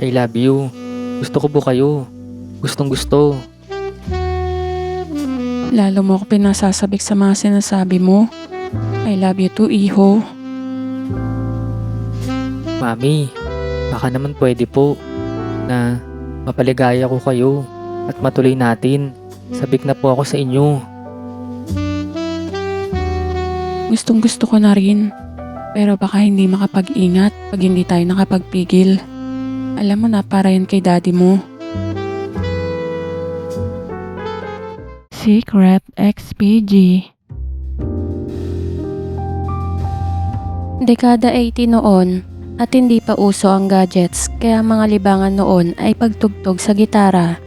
I love you. Gusto ko po kayo. Gustong gusto. Lalo mo ako pinasasabik sa mga sinasabi mo. I love you too, iho. Mami, baka naman pwede po na mapaligaya ko kayo at matuloy natin. Sabik na po ako sa inyo. Gustong gusto ko na rin. Pero baka hindi makapag-ingat pag hindi tayo nakapagpigil. Alam mo na, para yan kay daddy mo. Secret XPG. Dekada 80 noon at hindi pa uso ang gadgets, kaya mga libangan noon ay pagtugtog sa gitara,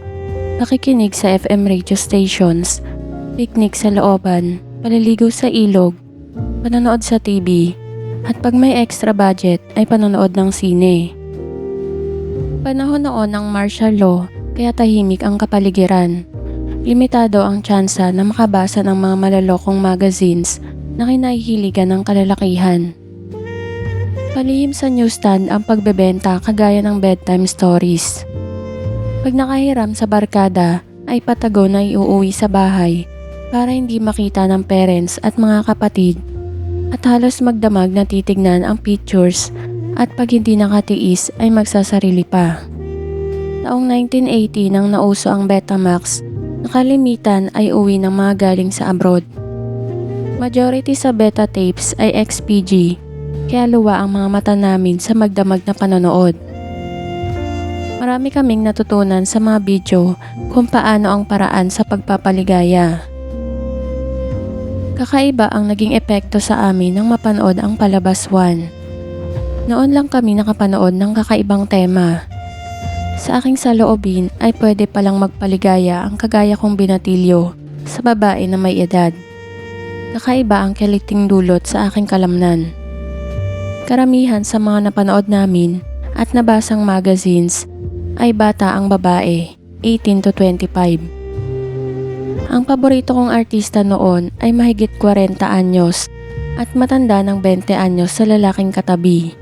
pakikinig sa FM radio stations, picnic sa looban, paliligo sa ilog, panonood sa TV, at pag may extra budget ay panonood ng sine. Panahon noon ng martial law, kaya tahimik ang kapaligiran. Limitado ang tsansa na makabasa ng mga malalokong magazines na kinahihiligan ng kalalakihan. Palihim sa newsstand ang pagbebenta kagaya ng bedtime stories. Pag nakahiram sa barkada ay patago na iuuwi sa bahay para hindi makita ng parents at mga kapatid, at halos magdamag na titignan ang pictures at pag hindi nakatiis ay magsasarili pa. Taong 1980 nang nauso ang Betamax, nakalimitan ay uwi ng mga galing sa abroad. Majority sa beta tapes ay XPG, kaya luwa ang mga mata namin sa magdamag na panonood. Marami kaming natutunan sa mga video kung paano ang paraan sa pagpapaligaya. Kakaiba ang naging epekto sa amin nang mapanood ang Palabas 1. Noon lang kami nakapanood ng kakaibang tema. Sa aking saloobin ay pwede palang magpaligaya ang kagaya kong binatilyo sa babae na may edad. Kakaiba ang kiliting dulot sa aking kalamnan. Karamihan sa mga napanood namin at nabasang magazines ay bata ang babae, 18 to 25. Ang paborito kong artista noon ay mahigit 40 anyos at matanda ng 20 anyos sa lalaking katabi.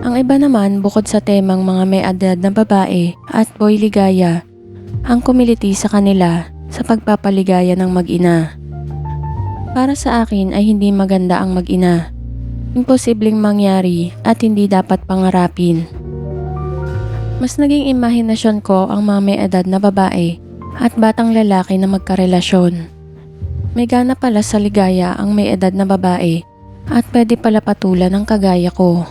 Ang iba naman, bukod sa temang mga may edad na babae at boy ligaya, ang kumiliti sa kanila sa pagpapaligaya ng mag-ina. Para sa akin ay hindi maganda ang mag-ina. Imposibleng mangyari at hindi dapat pangarapin. Mas naging imahinasyon ko ang mga may edad na babae at batang lalaki na magkarelasyon. May gana pala sa ligaya ang may edad na babae at pwede pala patulan ng kagaya ko.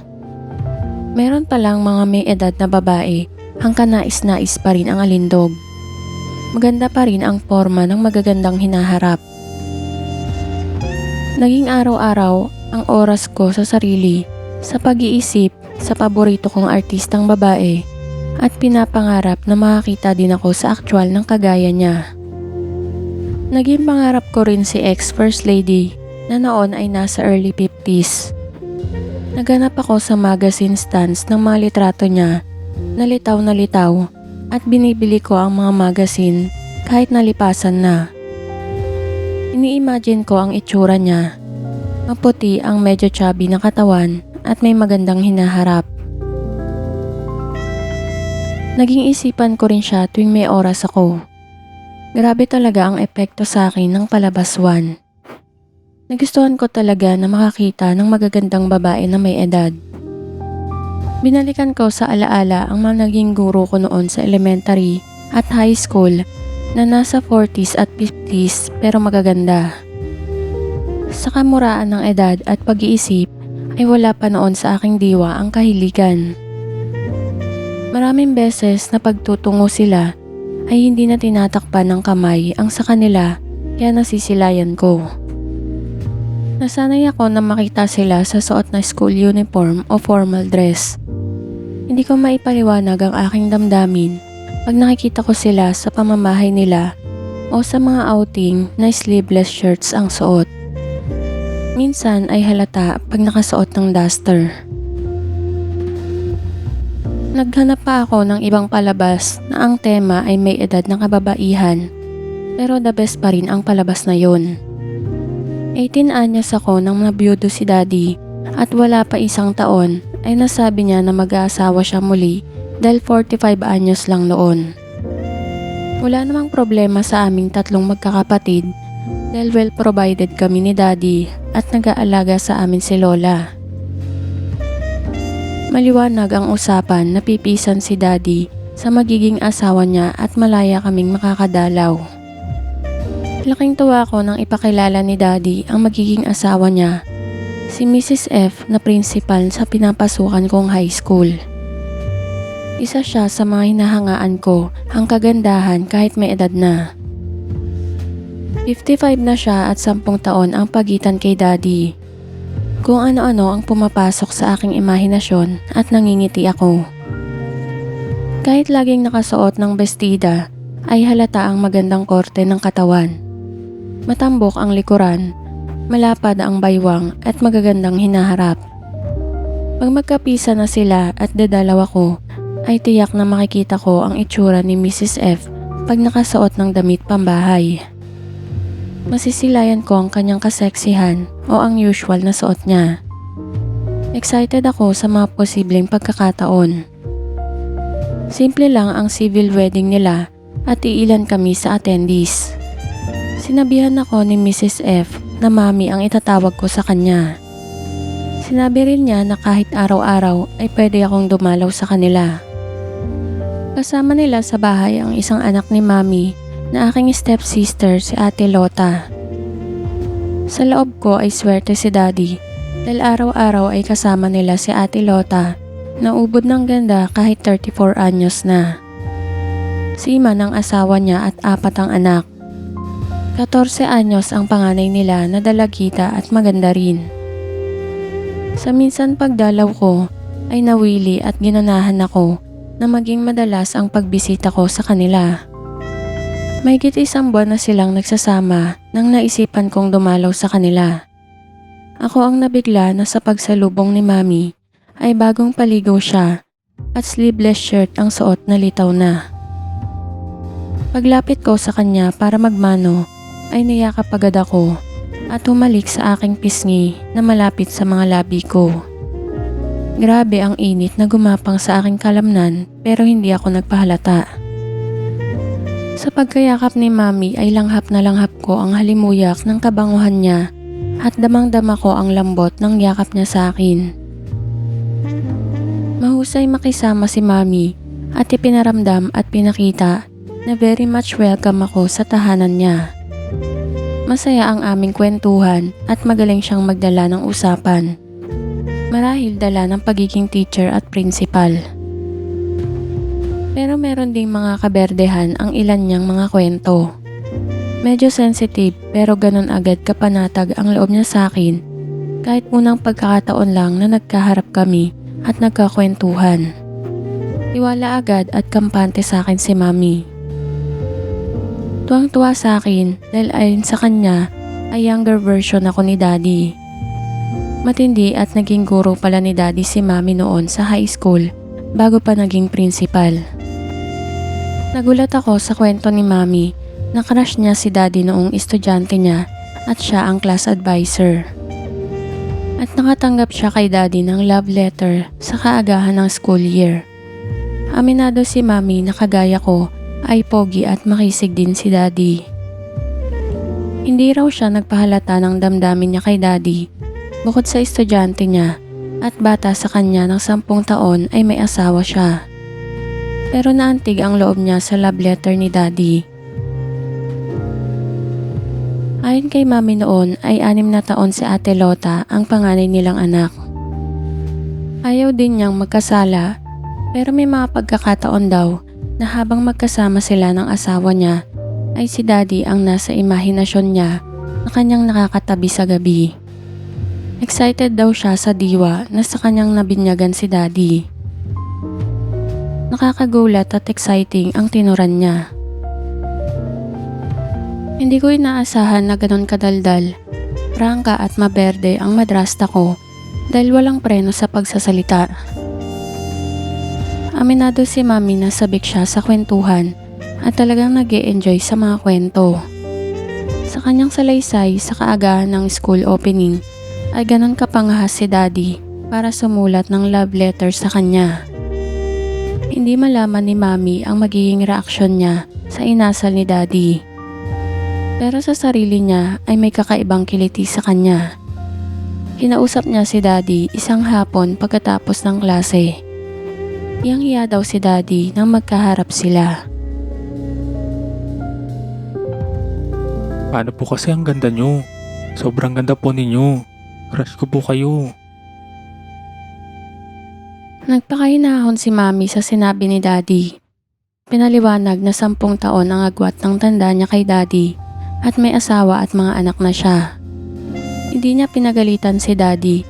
Meron palang mga may edad na babae ang kanais-nais pa rin ang alindog. Maganda pa rin ang forma ng magagandang hinaharap. Naging araw-araw ang oras ko sa sarili sa pag-iisip sa paborito kong artistang babae at pinapangarap na makakita din ako sa aktwal ng kagaya niya. Naging pangarap ko rin si ex-First Lady na noon ay nasa early 50s. Naganap ako sa magazine stands ng mga litrato niya na litaw at binibili ko ang mga magazine kahit nalipasan na. Ini-imagine ko ang itsura niya. Maputi ang medyo chubby na katawan at may magandang hinaharap. Naging isipan ko rin siya tuwing may oras ako. Grabe talaga ang epekto sa akin ng Palabas 1. Nagustuhan ko talaga na makakita ng magagandang babae na may edad. Binalikan ko sa alaala ang mga naging guro ko noon sa elementary at high school na nasa 40s at 50s pero magaganda. Sa kamuraan ng edad at pag-iisip ay wala pa noon sa aking diwa ang kahiligan. Maraming beses na pagtutungo sila ay hindi na tinatakpan ng kamay ang sa kanila kaya nasisilayan ko. Nasanay ako na makita sila sa suot na school uniform o formal dress. Hindi ko maipaliwanag ang aking damdamin pag nakikita ko sila sa pamamahay nila o sa mga outing na sleeveless shirts ang suot. Minsan ay halata pag nakasuot ng duster. Naghanap pa ako ng ibang palabas na ang tema ay may edad ng kababaihan, pero the best pa rin ang palabas na yon. 18 anyos ako nang nabiyudo si daddy at wala pa isang taon ay nasabi niya na mag-aasawa siya muli dahil 45 anyos lang noon. Wala namang problema sa aming tatlong magkakapatid dahil well provided kami ni Daddy at nag-aalaga sa amin si Lola. Maliwanag ang usapan na pipisan si Daddy sa magiging asawa niya at malaya kaming makakadalaw. Laking tuwa ko nang ipakilala ni Daddy ang magiging asawa niya, si Mrs. F na principal sa pinapasukan kong high school. Isa siya sa mga hinahangaan ko ang kagandahan kahit may edad na. 55 na siya at 10 taon ang pagitan kay Daddy. Kung ano-ano ang pumapasok sa aking imahinasyon at nangingiti ako. Kahit laging nakasuot ng bestida, ay halata ang magandang korte ng katawan. Matambok ang likuran, malapad ang baywang at magagandang hinaharap. Pag magkapisa na sila at dadalaw ako, ay tiyak na makikita ko ang itsura ni Mrs. F pag nakasuot ng damit pambahay. Masisilayan ko ang kanyang kaseksihan o ang usual na suot niya. Excited ako sa mga posibleng pagkakataon. Simple lang ang civil wedding nila at iilan kami sa attendees. Sinabihan ako ni Mrs. F na mami ang itatawag ko sa kanya. Sinabi rin niya na kahit araw-araw ay pwede akong dumalaw sa kanila. Kasama nila sa bahay ang isang anak ni mami na aking stepsister si Ate Lota. Sa loob ko ay swerte si Daddy dahil araw-araw ay kasama nila si Ate Lota na ubod ng ganda kahit 34 anyos na. Si Iman ang asawa niya at 4 ang anak. 14 anyos ang panganay nila na dalagita at maganda rin. Sa minsan pagdalaw ko ay nawili at ginanahan ako na maging madalas ang pagbisita ko sa kanila. Mahigit 1 buwan na silang nagsasama nang naisipan kong dumalaw sa kanila. Ako ang nabigla na sa pagsalubong ni Mami ay bagong paligo siya at sleeveless shirt ang suot na litaw na. Paglapit ko sa kanya para magmano ay niyakap agad ako at humalik sa aking pisngi na malapit sa mga labi ko. Grabe ang init na gumapang sa aking kalamnan pero hindi ako nagpahalata. Sa pagkayakap ni Mami ay langhap na langhap ko ang halimuyak ng kabanguhan niya at damang-dama ko ang lambot ng yakap niya sa akin. Mahusay makisama si Mami at ipinaramdam at pinakita na very much welcome ako sa tahanan niya. Masaya ang aming kwentuhan at magaling siyang magdala ng usapan. Marahil dala ng pagiging teacher at principal. Pero meron ding mga kaberdehan ang ilan niyang mga kwento. Medyo sensitive pero ganun agad kapanatag ang loob niya sa akin kahit unang pagkakataon lang na nagkaharap kami at nagkakwentuhan. Tiwala agad at kampante sa akin si Mami. Tuwang-tuwa sa akin dahil ayon sa kanya ay younger version ako ni Daddy. Matindi at naging guro pala ni Daddy si Mami noon sa high school bago pa naging principal. Nagulat ako sa kwento ni Mami na crush niya si Daddy noong estudyante niya at siya ang class advisor. At nakatanggap siya kay Daddy ng love letter sa kaagahan ng school year. Aminado si Mami na kagaya ko ay pogi at makisig din si Daddy. Hindi raw siya nagpahalata ng damdamin niya kay Daddy bukod sa estudyante niya at bata sa kanya ng 10 taon ay may asawa siya. Pero naantig ang loob niya sa love letter ni Daddy. Ayon kay Mami noon ay 6 na taon si Ate Lota ang panganay nilang anak. Ayaw din niyang magkasala pero may mga pagkakataon daw na habang magkasama sila ng asawa niya ay si Daddy ang nasa imahinasyon niya na kanyang nakakatabi sa gabi. Excited daw siya sa diwa na sa kanyang nabinyagan si Daddy. Nakakagulat at exciting ang tinuran niya. Hindi ko inaasahan na ganon kadaldal, prangka at maberde ang madrasta ko dahil walang preno sa pagsasalita. Aminado si Mami na sabik siya sa kwentuhan at talagang nag-e-enjoy sa mga kwento. Sa kanyang salaysay sa kaagahan ng school opening ay ganon kapangahas si Daddy para sumulat ng love letter sa kanya. Hindi malaman ni Mami ang magiging reaksyon niya sa inasal ni Daddy. Pero sa sarili niya ay may kakaibang kiliti sa kanya. Kinausap niya si Daddy isang hapon pagkatapos ng klase. Hiyang-hiya daw si Daddy nang magkaharap sila. Paano po kasi ang ganda nyo? Sobrang ganda po ninyo. Crush ko po kayo. Nagpakahinahon si Mami sa sinabi ni Daddy. Pinaliwanag na 10 taon ang agwat ng tanda niya kay Daddy at may asawa at mga anak na siya. Hindi niya pinagalitan si Daddy,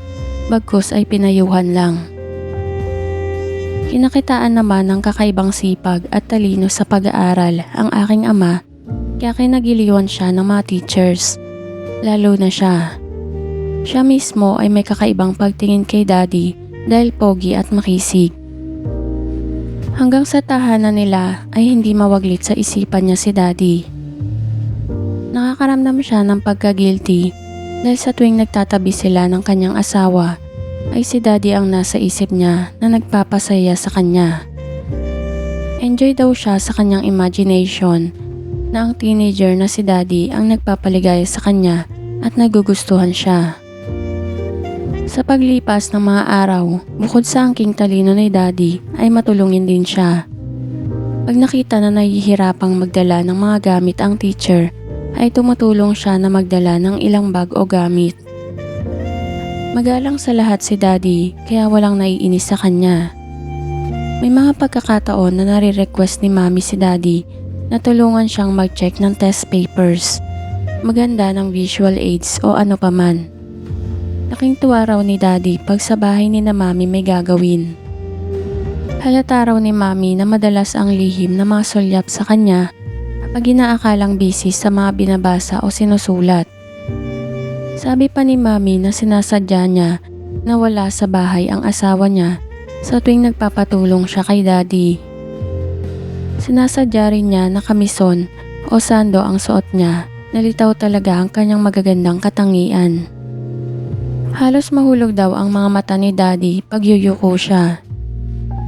bagkus ay pinayuhan lang. Kinakitaan naman ng kakaibang sipag at talino sa pag-aaral ang aking ama, kaya kinagiliwan siya ng mga teachers, lalo na siya. Siya mismo ay may kakaibang pagtingin kay Daddy dahil pogi at makisig. Hanggang sa tahanan nila ay hindi mawaglit sa isipan niya si Daddy. Nakakaramdam siya ng pagka-guilty dahil sa tuwing nagtatabi sila ng kanyang asawa ay si Daddy ang nasa isip niya na nagpapasaya sa kanya. Enjoy daw siya sa kanyang imagination na ang teenager na si Daddy ang nagpapaligaya sa kanya at nagugustuhan siya. Sa paglipas ng mga araw, bukod sa angking talino ni Daddy ay matulungin din siya. Pag nakita na nahihirapang magdala ng mga gamit ang teacher, ay tumutulong siya na magdala ng ilang bag o gamit. Magalang sa lahat si Daddy kaya walang naiinis sa kanya. May mga pagkakataon na nare-request ni Mami si Daddy na tulungan siyang mag-check ng test papers, maganda ng visual aids o ano paman. Laking tuwa raw ni Daddy pag sa bahay ni na Mami may gagawin. Halata raw ni Mami na madalas ang lihim na mga sulyap sa kanya pag inaakalang busy sa mga binabasa o sinusulat. Sabi pa ni Mami na sinasadya niya na wala sa bahay ang asawa niya sa tuwing nagpapatulong siya kay Daddy. Sinasadya rin niya na kamison o sando ang suot niya, nalitaw talaga ang kanyang magagandang katangian. Halos mahulog daw ang mga mata ni Daddy pag yuyuko siya.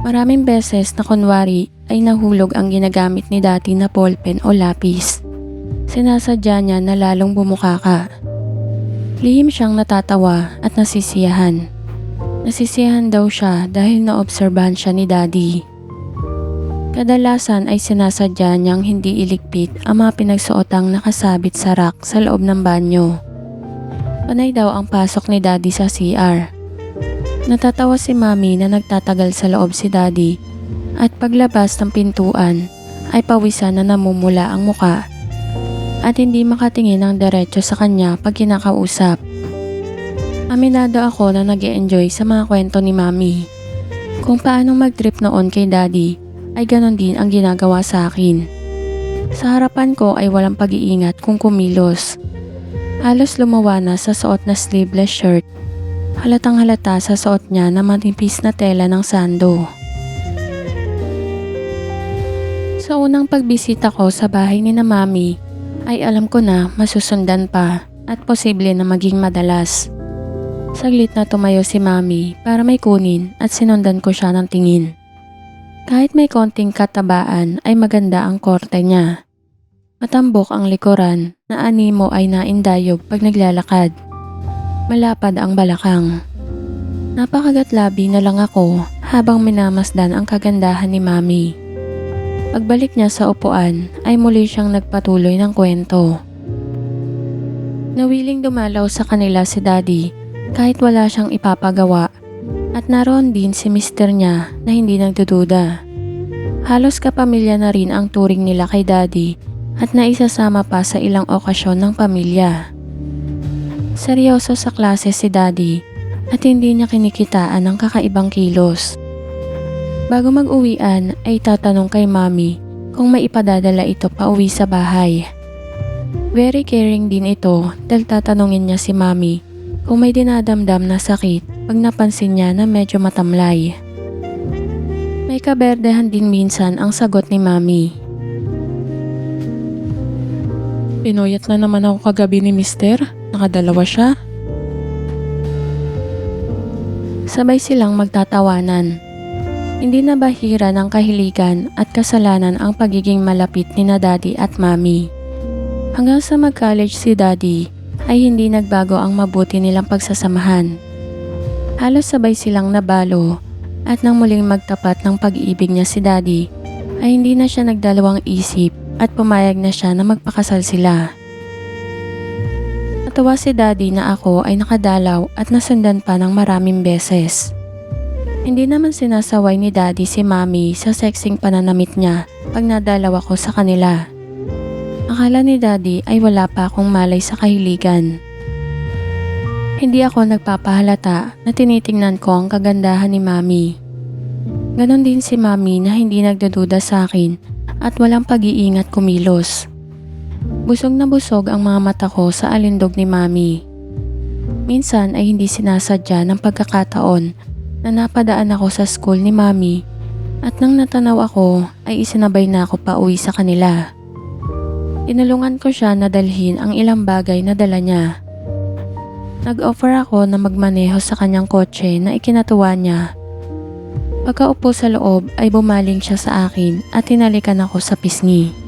Maraming beses na kunwari ay nahulog ang ginagamit ni Daddy na ballpen o lapis. Sinasadya niya na lalong bumukaka. Lihim siyang natatawa at nasisiyahan. Nasisiyahan daw siya dahil naobserbahan siya ni Daddy. Kadalasan ay sinasadya niyang hindi iligpit ang mga pinagsuotang nakasabit sa rack sa loob ng banyo. Panay daw ang pasok ni Daddy sa CR. Natatawa si Mami na nagtatagal sa loob si Daddy at paglabas ng pintuan ay pawisan na namumula ang muka at hindi makatingin ng diretso sa kanya pag kinakausap. Aminado ako na nag-e-enjoy sa mga kwento ni Mami. Kung paano mag-trip noon kay Daddy ay ganon din ang ginagawa sa akin. Sa harapan ko ay walang pag-iingat kung kumilos. Halos lumawa na sa suot na sleeveless shirt. Halatang halata sa suot niya na manipis na tela ng sando. Sa unang pagbisita ko sa bahay ni na Mami, ay alam ko na masusundan pa at posible na maging madalas. Saglit na tumayo si Mami para may kunin at sinundan ko siya ng tingin. Kahit may konting katabaan ay maganda ang korte niya. Matambok ang likuran na animo ay naindayog pag naglalakad. Malapad ang balakang. Napakagatlabi na lang ako habang minamasdan ang kagandahan ni Mami. Pagbalik niya sa upuan ay muli siyang nagpatuloy ng kwento. Nawiling dumalaw sa kanila si Daddy kahit wala siyang ipapagawa at naroon din si mister niya na hindi nagdududa. Halos kapamilya na rin ang turing nila kay Daddy at naisasama pa sa ilang okasyon ng pamilya. Seryoso sa klase si Daddy at hindi niya kinikitaan ang kakaibang kilos. Bago mag-uwian ay tatanong kay Mami kung may ipadadala ito pa uwi sa bahay. Very caring din ito dahil tatanungin niya si Mami kung may dinadamdam na sakit pag napansin niya na medyo matamlay. May kaberdehan din minsan ang sagot ni Mami. Pinoyat na naman ako kagabi ni Mister. Nakadalawa siya. Sabay silang magtatawanan. Hindi na bahira ng kahiligan at kasalanan ang pagiging malapit ni na Daddy at Mommy. Hanggang sa mag-college si Daddy ay hindi nagbago ang mabuti nilang pagsasamahan. Halos sabay silang nabalo at nang muling magtapat ng pag-ibig niya si Daddy ay hindi na siya nagdalawang isip at pumayag na siya na magpakasal sila. Natawa si Daddy na ako ay nakadalaw at nasundan pa ng maraming beses. Hindi naman sinasaway ni Daddy si Mommy sa sexing pananamit niya pag nadalaw ako sa kanila. Akala ni Daddy ay wala pa akong malay sa kahiligan. Hindi ako nagpapahalata na tinitingnan ko ang kagandahan ni Mommy. Ganon din si Mommy na hindi nagdududa sa akin at walang pag-iingat kumilos. Busog na busog ang mga mata ko sa alindog ni Mommy. Minsan ay hindi sinasadya ng pagkakataon na napadaan ako sa school ni Mommy at nang natanaw ako ay isinabay na ako pa uwi sa kanila. Tinulungan ko siya na dalhin ang ilang bagay na dala niya. Nag-offer ako na magmaneho sa kanyang kotse na ikinatuwa niya. Pagkaupo sa loob ay bumaling siya sa akin at hinalikan ako sa pisngi.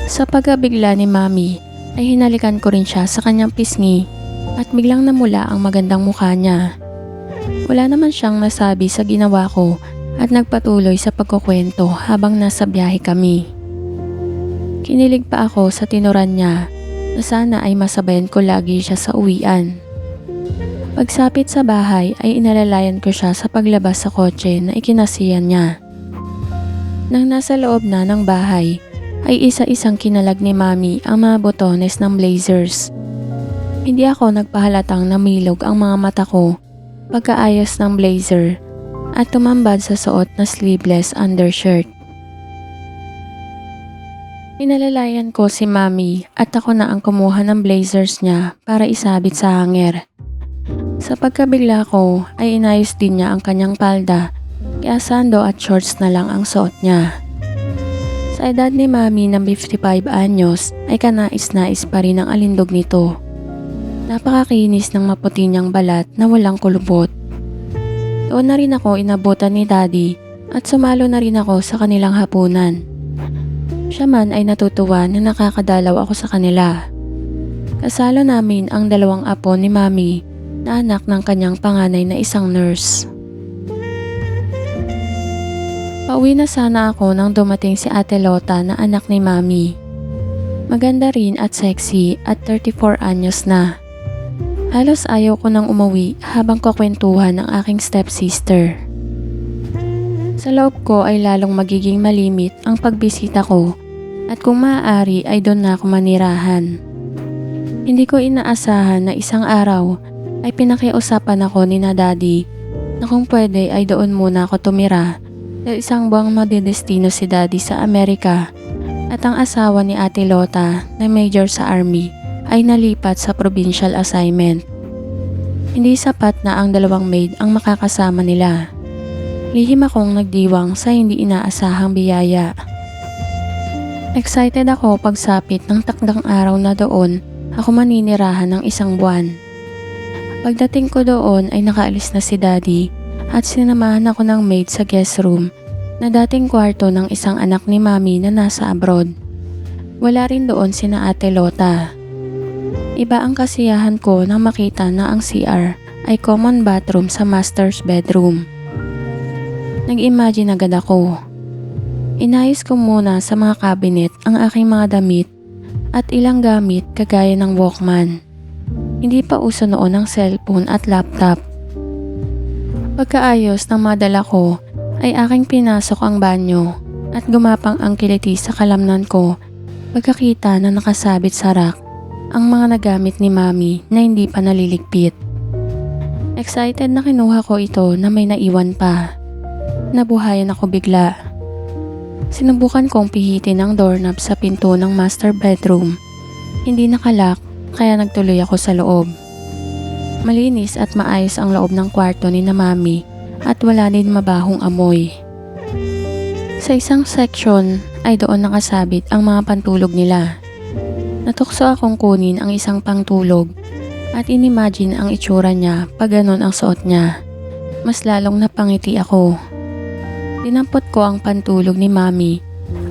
Sa pagkabigla ni Mommy ay hinalikan ko rin siya sa kanyang pisngi at biglang namula ang magandang mukha niya. Wala naman siyang nasabi sa ginawa ko at nagpatuloy sa pagkukwento habang nasa biyahe kami. Kinilig pa ako sa tinuran niya na sana ay masabayan ko lagi siya sa uwian. Pagsapit sa bahay ay inalalayan ko siya sa paglabas sa kotse na ikinasiyan niya. Nang nasa loob na ng bahay ay isa-isang kinalag ni Mommy ang mga botones ng blazers. Hindi ako nagpahalatang namilog ang mga mata ko pagkaayos ng blazer at tumambad sa suot na sleeveless undershirt. Inalalayan ko si Mommy at ako na ang kumuha ng blazers niya para isabit sa hanger. Sa pagkabigla ko ay inayos din niya ang kanyang palda kaya sando at shorts na lang ang suot niya. Sa edad ni Mommy ng 55 anyos ay kanais-nais pa rin ang alindog nito. Napakakinis ng maputi niyang balat na walang kulubot. Doon na rin ako inabutan ni Daddy at sumalo na rin ako sa kanilang hapunan. Siya man ay natutuwa na nakakadalaw ako sa kanila. Kasalo namin ang dalawang apo ni Mommy na anak ng kanyang panganay na isang nurse. Pauwi na sana ako nang dumating si Ate Lota na anak ni Mommy. Maganda rin at sexy at 34 anyos na. Halos ayaw ko nang umuwi habang kukwentuhan ng aking stepsister. Sa loob ko ay lalong magiging malimit ang pagbisita ko at kung maaari ay doon na ako manirahan. Hindi ko inaasahan na isang araw ay pinakiusapan ako ni na Daddy na kung pwede ay doon muna ako tumira dahil isang buwang madidestino si Daddy sa Amerika at ang asawa ni Ate Lota na major sa army ay nalipat sa provincial assignment. Hindi sapat na ang dalawang maid ang makakasama nila. Lihim akong nagdiwang sa hindi inaasahang biyaya. Excited ako pagsapit ng takdang araw na doon ako maninirahan ng isang buwan. Pagdating ko doon ay nakaalis na si Daddy at sinamahan ako ng maid sa guest room na dating kwarto ng isang anak ni Mommy na nasa abroad. Wala rin doon sina Ate Lota. Iba ang kasiyahan ko nang makita na ang CR ay common bathroom sa master's bedroom. Nag-imagine agad ako. Inayos ko muna sa mga cabinet ang aking mga damit at ilang gamit kagaya ng Walkman. Hindi pa uso noon ang cellphone at laptop. Pagkaayos ng mga dala ko ay aking pinasok ang banyo at gumapang ang kiliti sa kalamnan ko pagkakita na nakasabit sa rack ang mga nagamit ni Mommy na hindi pa naliligpit. Excited na kinuha ko ito na may naiwan pa. Nabuhayan ako bigla. Sinubukan kong pihitin ang doorknob sa pinto ng master bedroom. Hindi nakalak kaya nagtuloy ako sa loob. Malinis at maayos ang loob ng kwarto ni na Mommy at wala din mabahong amoy. Sa isang section ay doon nakasabit ang mga pantulog nila. Natukso akong kunin ang isang pangtulog at inimagine ang itsura niya pag ganon ang suot niya. Mas lalong napangiti ako. Dinampot ko ang pantulog ni Mami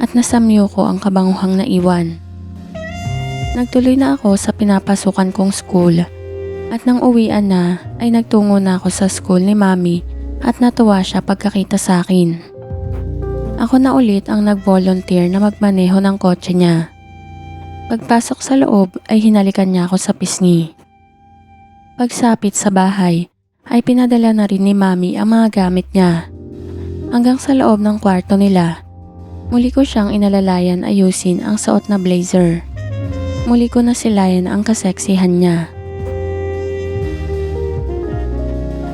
at nasamyo ko ang kabanguhang naiwan. Nagtuloy na ako sa pinapasukan kong school at nang uwian na ay nagtungo na ako sa school ni Mami at natuwa siya pagkakita sa akin. Ako na ulit ang nag-volunteer na magmaneho ng kotse niya. Pagpasok sa loob ay hinalikan niya ako sa pisngi. Pagsapit sa bahay ay pinadala na rin ni Mami ang mga gamit niya. Hanggang sa loob ng kwarto nila, muli ko siyang inalalayan ayusin ang suot na blazer. Muli ko nasilayan ang kaseksihan niya.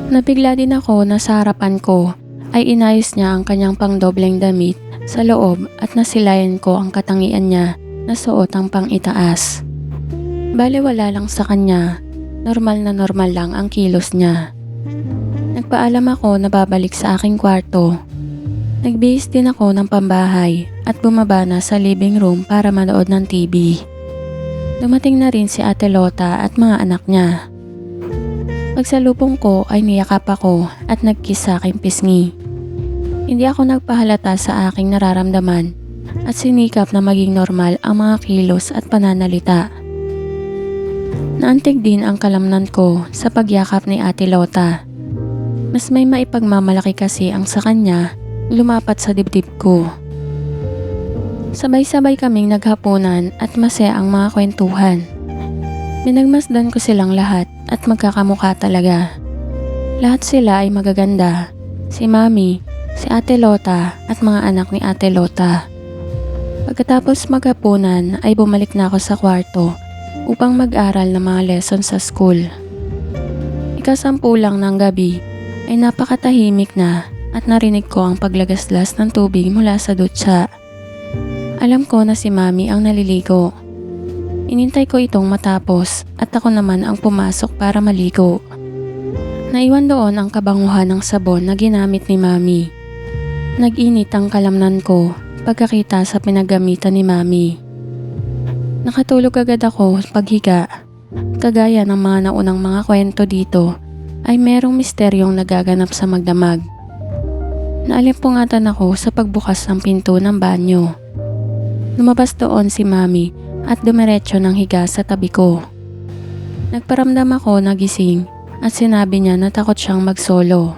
Nabigla din ako na sa harapan ko ay inayos niya ang kanyang pangdobleng damit sa loob at nasilayan ko ang katangian niya na suot ang pang-itaas. Bale wala lang sa kanya, normal lang ang kilos niya. Nagpaalam ako na babalik sa aking kwarto. Nagbihis din ako ng pambahay at bumaba na sa living room para manood ng TV. Dumating na rin si Ate Lota at mga anak niya. Pagsalubong ko ay niyakap ako at nagkiss sa aking pisngi. Hindi ako nagpahalata sa aking nararamdaman at sinikap na maging normal ang mga kilos at pananalita. Naantig din ang kalamnan ko sa pagyakap ni Ate Lota. Mas may maipagmamalaki kasi ang sa kanya lumapat sa dibdib ko. Sabay-sabay kaming naghapunan at masaya ang mga kwentuhan. Minagmasdan ko silang lahat at magkakamukha talaga. Lahat sila ay magaganda. Si Mami, si Ate Lota at mga anak ni Ate Lota. Pagkatapos maghapunan ay bumalik na ako sa kwarto upang mag-aral ng mga lesson sa school. Ika-10 lang ng gabi ay napakatahimik na at narinig ko ang paglagaslas ng tubig mula sa dutsa. Alam ko na si Mami ang naliligo. Inintay ko itong matapos at ako naman ang pumasok para maligo. Naiwan doon ang kabanguhan ng sabon na ginamit ni Mami. Nag-init ang kalamnan ko pagkakita sa pinagamitan ni Mami. Nakatulog agad ako paghiga. Kagaya ng mga naunang mga kwento dito ay merong misteryong nagaganap sa magdamag. Naalimpungatan ako sa pagbukas ng pinto ng banyo. Lumabas doon si Mami at dumiretso ng higa sa tabi ko. Nagparamdam ako na gising at sinabi niya na takot siyang magsolo.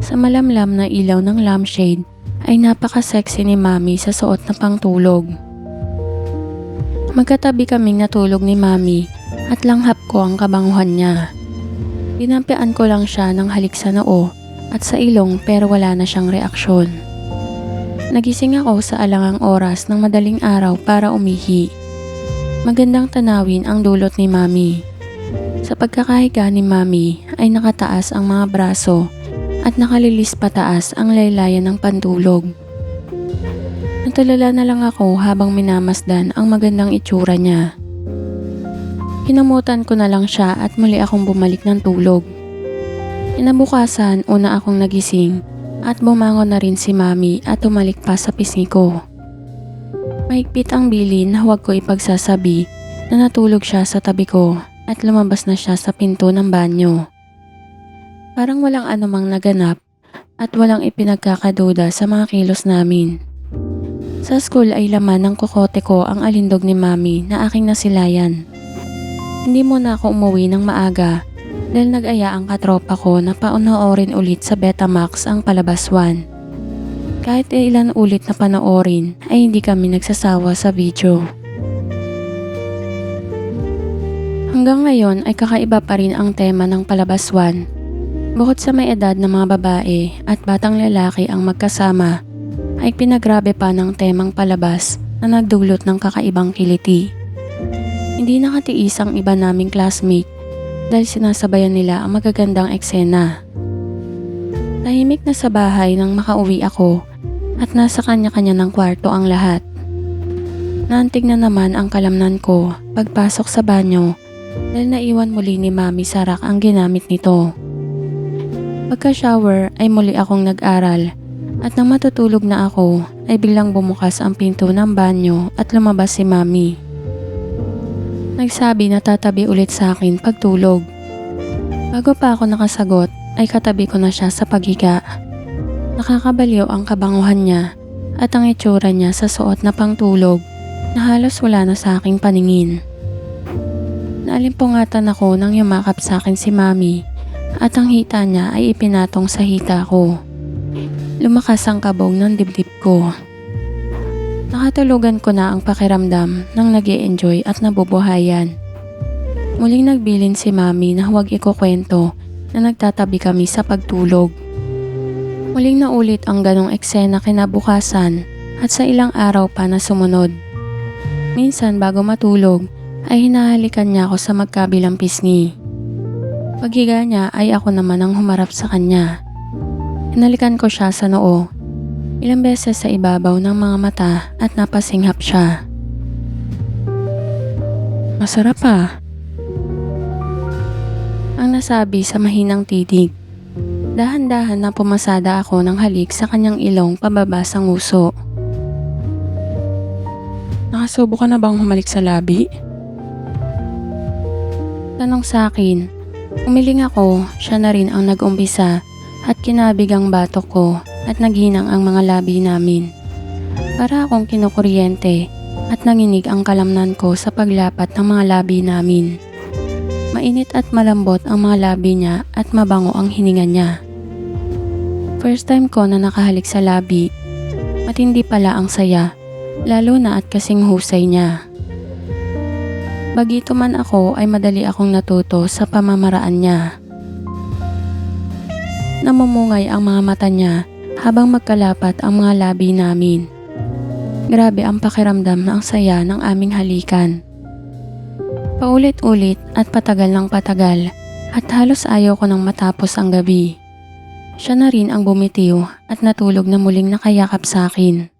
Sa malamlam na ilaw ng lampshade ay napaka-sexy ni Mami sa suot na pangtulog. Magkatabi kaming natulog ni Mami at langhap ko ang kabanguhan niya. Ginampian ko lang siya ng halik sa noo at sa ilong pero wala na siyang reaksyon. Nagising ako sa alangang oras ng madaling araw para umihi. Magandang tanawin ang dulot ni Mami. Sa pagkakahiga ni Mami ay nakataas ang mga braso at nakalilis pataas ang laylayan ng pantulog. Natulala na lang ako habang minamasdan ang magandang itsura niya. Hinamutan ko na lang siya at muli akong bumalik ng tulog. Inabukasan, una akong nagising at bumangon na rin si Mami at tumalik pa sa pisngi ko. Mahigpit ang bilin na huwag ko ipagsasabi na natulog siya sa tabi ko at lumabas na siya sa pinto ng banyo. Parang walang anumang naganap at walang ipinagkakaduda sa mga kilos namin. Sa school ay laman ng kokote ko ang alindog ni Mami na aking nasilayan. Hindi muna ako umuwi ng maaga dahil nag-aya ang katropa ko na paunoorin ulit sa Betamax ang Palabas 1. Kahit ilan ulit na panoorin ay hindi kami nagsasawa sa video. Hanggang ngayon ay kakaiba pa rin ang tema ng Palabas 1. Bukod sa may edad na mga babae at batang lalaki ang magkasama, ay pinagrabe pa ng temang palabas na nagdulot ng kakaibang kiliti. Hindi nakatiis ang iba naming classmate dahil sinasabayan nila ang magagandang eksena. Tahimik na sa bahay nang makauwi ako at nasa kanya-kanya ng kwarto ang lahat. Naantig na naman ang kalamnan ko pagpasok sa banyo dahil naiwan muli ni Mami sa rack ang ginamit nito. Pagka-shower ay muli akong nag-aral at nang matutulog na ako ay biglang bumukas ang pinto ng banyo at lumabas si Mami. Nagsabi na tatabi ulit sa akin pagtulog. Bago pa ako nakasagot ay katabi ko na siya sa paghiga. Nakakabaliw ang kabanguhan niya at ang itsura niya sa suot na pangtulog na halos wala na sa aking paningin. Naalimpungatan ako nang yumakap sa akin si Mami at ang hita niya ay ipinatong sa hita ko. Lumakas ang kabog ng dibdib ko. Nakatulugan ko na ang pakiramdam ng nag-e-enjoy at nabubuhayan. Muling nagbilin si Mami na huwag ikukwento na nagtatabi kami sa pagtulog. Muling naulit ang ganong eksena kinabukasan at sa ilang araw pa na sumunod. Minsan bago matulog ay hinahalikan niya ako sa magkabilang pisngi. Paghiga niya ay ako naman ang humarap sa kanya. Hinalikan ko siya sa noo. Ilang beses sa ibabaw ng mga mata at napasinghap siya. Masarap ah. Ang nasabi sa mahinang titig. Dahan-dahan na pumasada ako ng halik sa kanyang ilong pababa sa nguso. Nakasubo ka na bang humalik sa labi? Tanong sa akin. Umiling ako, siya na rin ang nag-umpisa at kinabig ang batok ko at naghinang ang mga labi namin. Para akong kinukuryente at nanginig ang kalamnan ko sa paglapat ng mga labi namin. Mainit at malambot ang mga labi niya at mabango ang hininga niya. First time ko na nakahalik sa labi. Matindi pala ang saya, lalo na at kasing husay niya. Bagito man ako ay madali akong natuto sa pamamaraan niya. Namumungay ang mga mata niya habang magkalapat ang mga labi namin. Grabe ang pakiramdam na ang saya ng aming halikan. Paulit-ulit at patagal ng patagal at halos ayaw ko nang matapos ang gabi. Siya na rin ang bumitiw at natulog na muling nakayakap sa akin.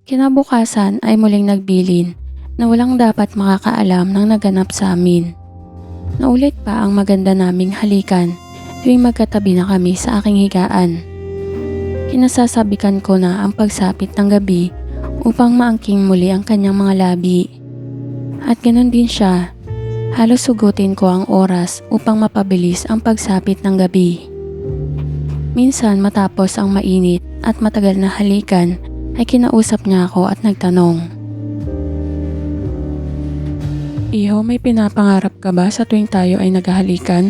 Kinabukasan ay muling nagbilin na walang dapat makakaalam ng naganap sa amin. Naulit pa ang maganda naming halikan tuwing magkatabi na kami sa aking higaan. Kinasasabikan ko na ang pagsapit ng gabi upang maangking muli ang kanyang mga labi. At ganoon din siya, halos sugutin ko ang oras upang mapabilis ang pagsapit ng gabi. Minsan matapos ang mainit at matagal na halikan ay kinausap niya ako at nagtanong. Iho, may pinapangarap ka ba sa tuwing tayo ay naghahalikan?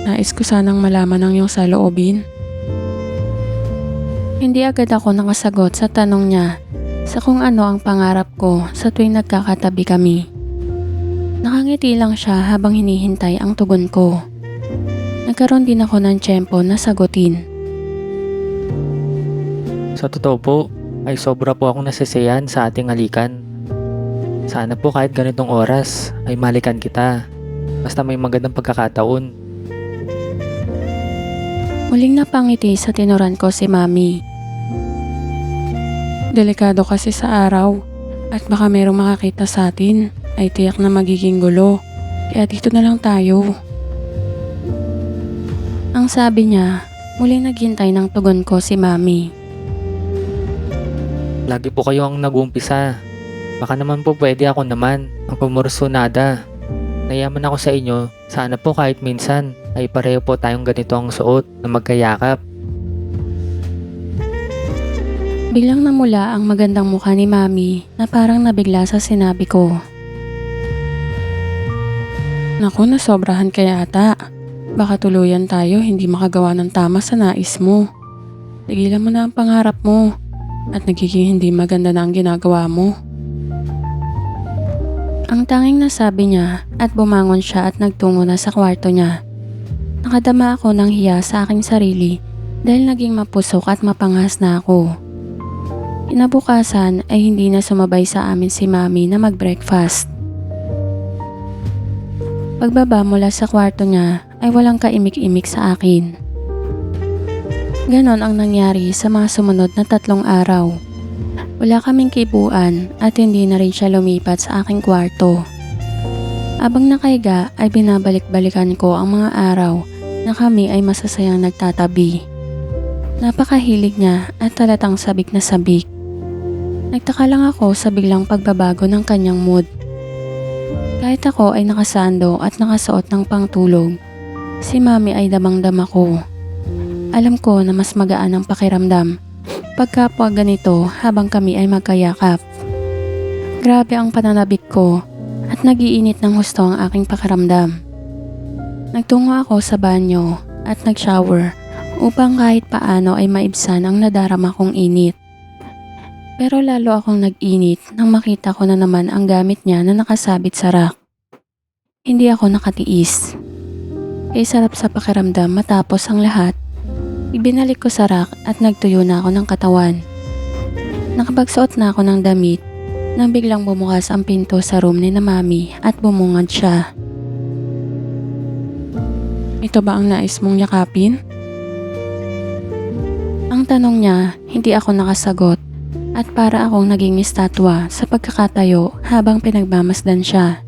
Nais ko sanang malaman ang iyong saloobin. Hindi agad ako nakasagot sa tanong niya sa kung ano ang pangarap ko sa tuwing nagkakatabi kami. Nakangiti lang siya habang hinihintay ang tugon ko. Nagkaroon din ako ng tiyempo na sagutin. Sa totoo po, ay sobra po akong nasisiyahan sa ating halikan. Sana po kahit ganitong oras ay malikan kita. Basta may magandang pagkakataon. Muling napangiti sa tinuran ko si Mami. Delikado kasi sa araw at baka merong makakita sa atin ay tiyak na magiging gulo. Kaya dito na lang tayo. Ang sabi niya, muling naghintay ng tugon ko si Mami. Lagi po kayo ang nag-uumpisa. Baka naman po pwede ako naman ang pumursunada. Nayaman ako sa inyo, sana po kahit minsan ay pareho po tayong ganito ang suot na magkayakap. Biglang namula ang magandang mukha ni Mami na parang nabigla sa sinabi ko. Naku, nasobrahan ka yata. Baka tuluyan tayo hindi makagawa ng tama sa nais mo. Tigilan mo na ang pangarap mo at nagiging hindi maganda na ang ginagawa mo. Ang tanging nasabi niya at bumangon siya at nagtungo na sa kwarto niya. Nakadama ako ng hiya sa aking sarili dahil naging mapusok at mapangas na ako. Kinabukasan ay hindi na sumabay sa amin si Mami na mag-breakfast. Pagbaba mula sa kwarto niya ay walang kaimik-imik sa akin. Ganon ang nangyari sa mga sumunod na 3 araw. Wala kaming kibuan at hindi na rin siya lumipat sa aking kwarto. Abang nakahiga ay binabalik-balikan ko ang mga araw na kami ay masasayang nagtatabi. Napakahilig niya at talatang sabik na sabik. Nagtaka lang ako sa biglang pagbabago ng kanyang mood. Kahit ako ay nakasando at nakasuot ng pangtulog, si Mami ay damang-dama ko. Alam ko na mas magaan ang pakiramdam pagkapwa ganito habang kami ay magkayakap. Grabe ang pananabik ko at nagiinit ng husto ang aking pakiramdam. Nagtungo ako sa banyo at nag-shower upang kahit paano ay maibsan ang nadarama kong init. Pero lalo akong nag-init nang makita ko na naman ang gamit niya na nakasabit sa rack. Hindi ako nakatiis. Kaya sarap sa pakiramdam matapos ang lahat. Ibinalik ko sa rack at nagtuyo na ako ng katawan. Nakapagsuot na ako ng damit nang biglang bumukas ang pinto sa room ni na Mami at bumungad siya. Ito ba ang nais mong yakapin? Ang tanong niya, hindi ako nakasagot at para akong naging estatwa sa pagkakatayo habang pinagmamasdan siya.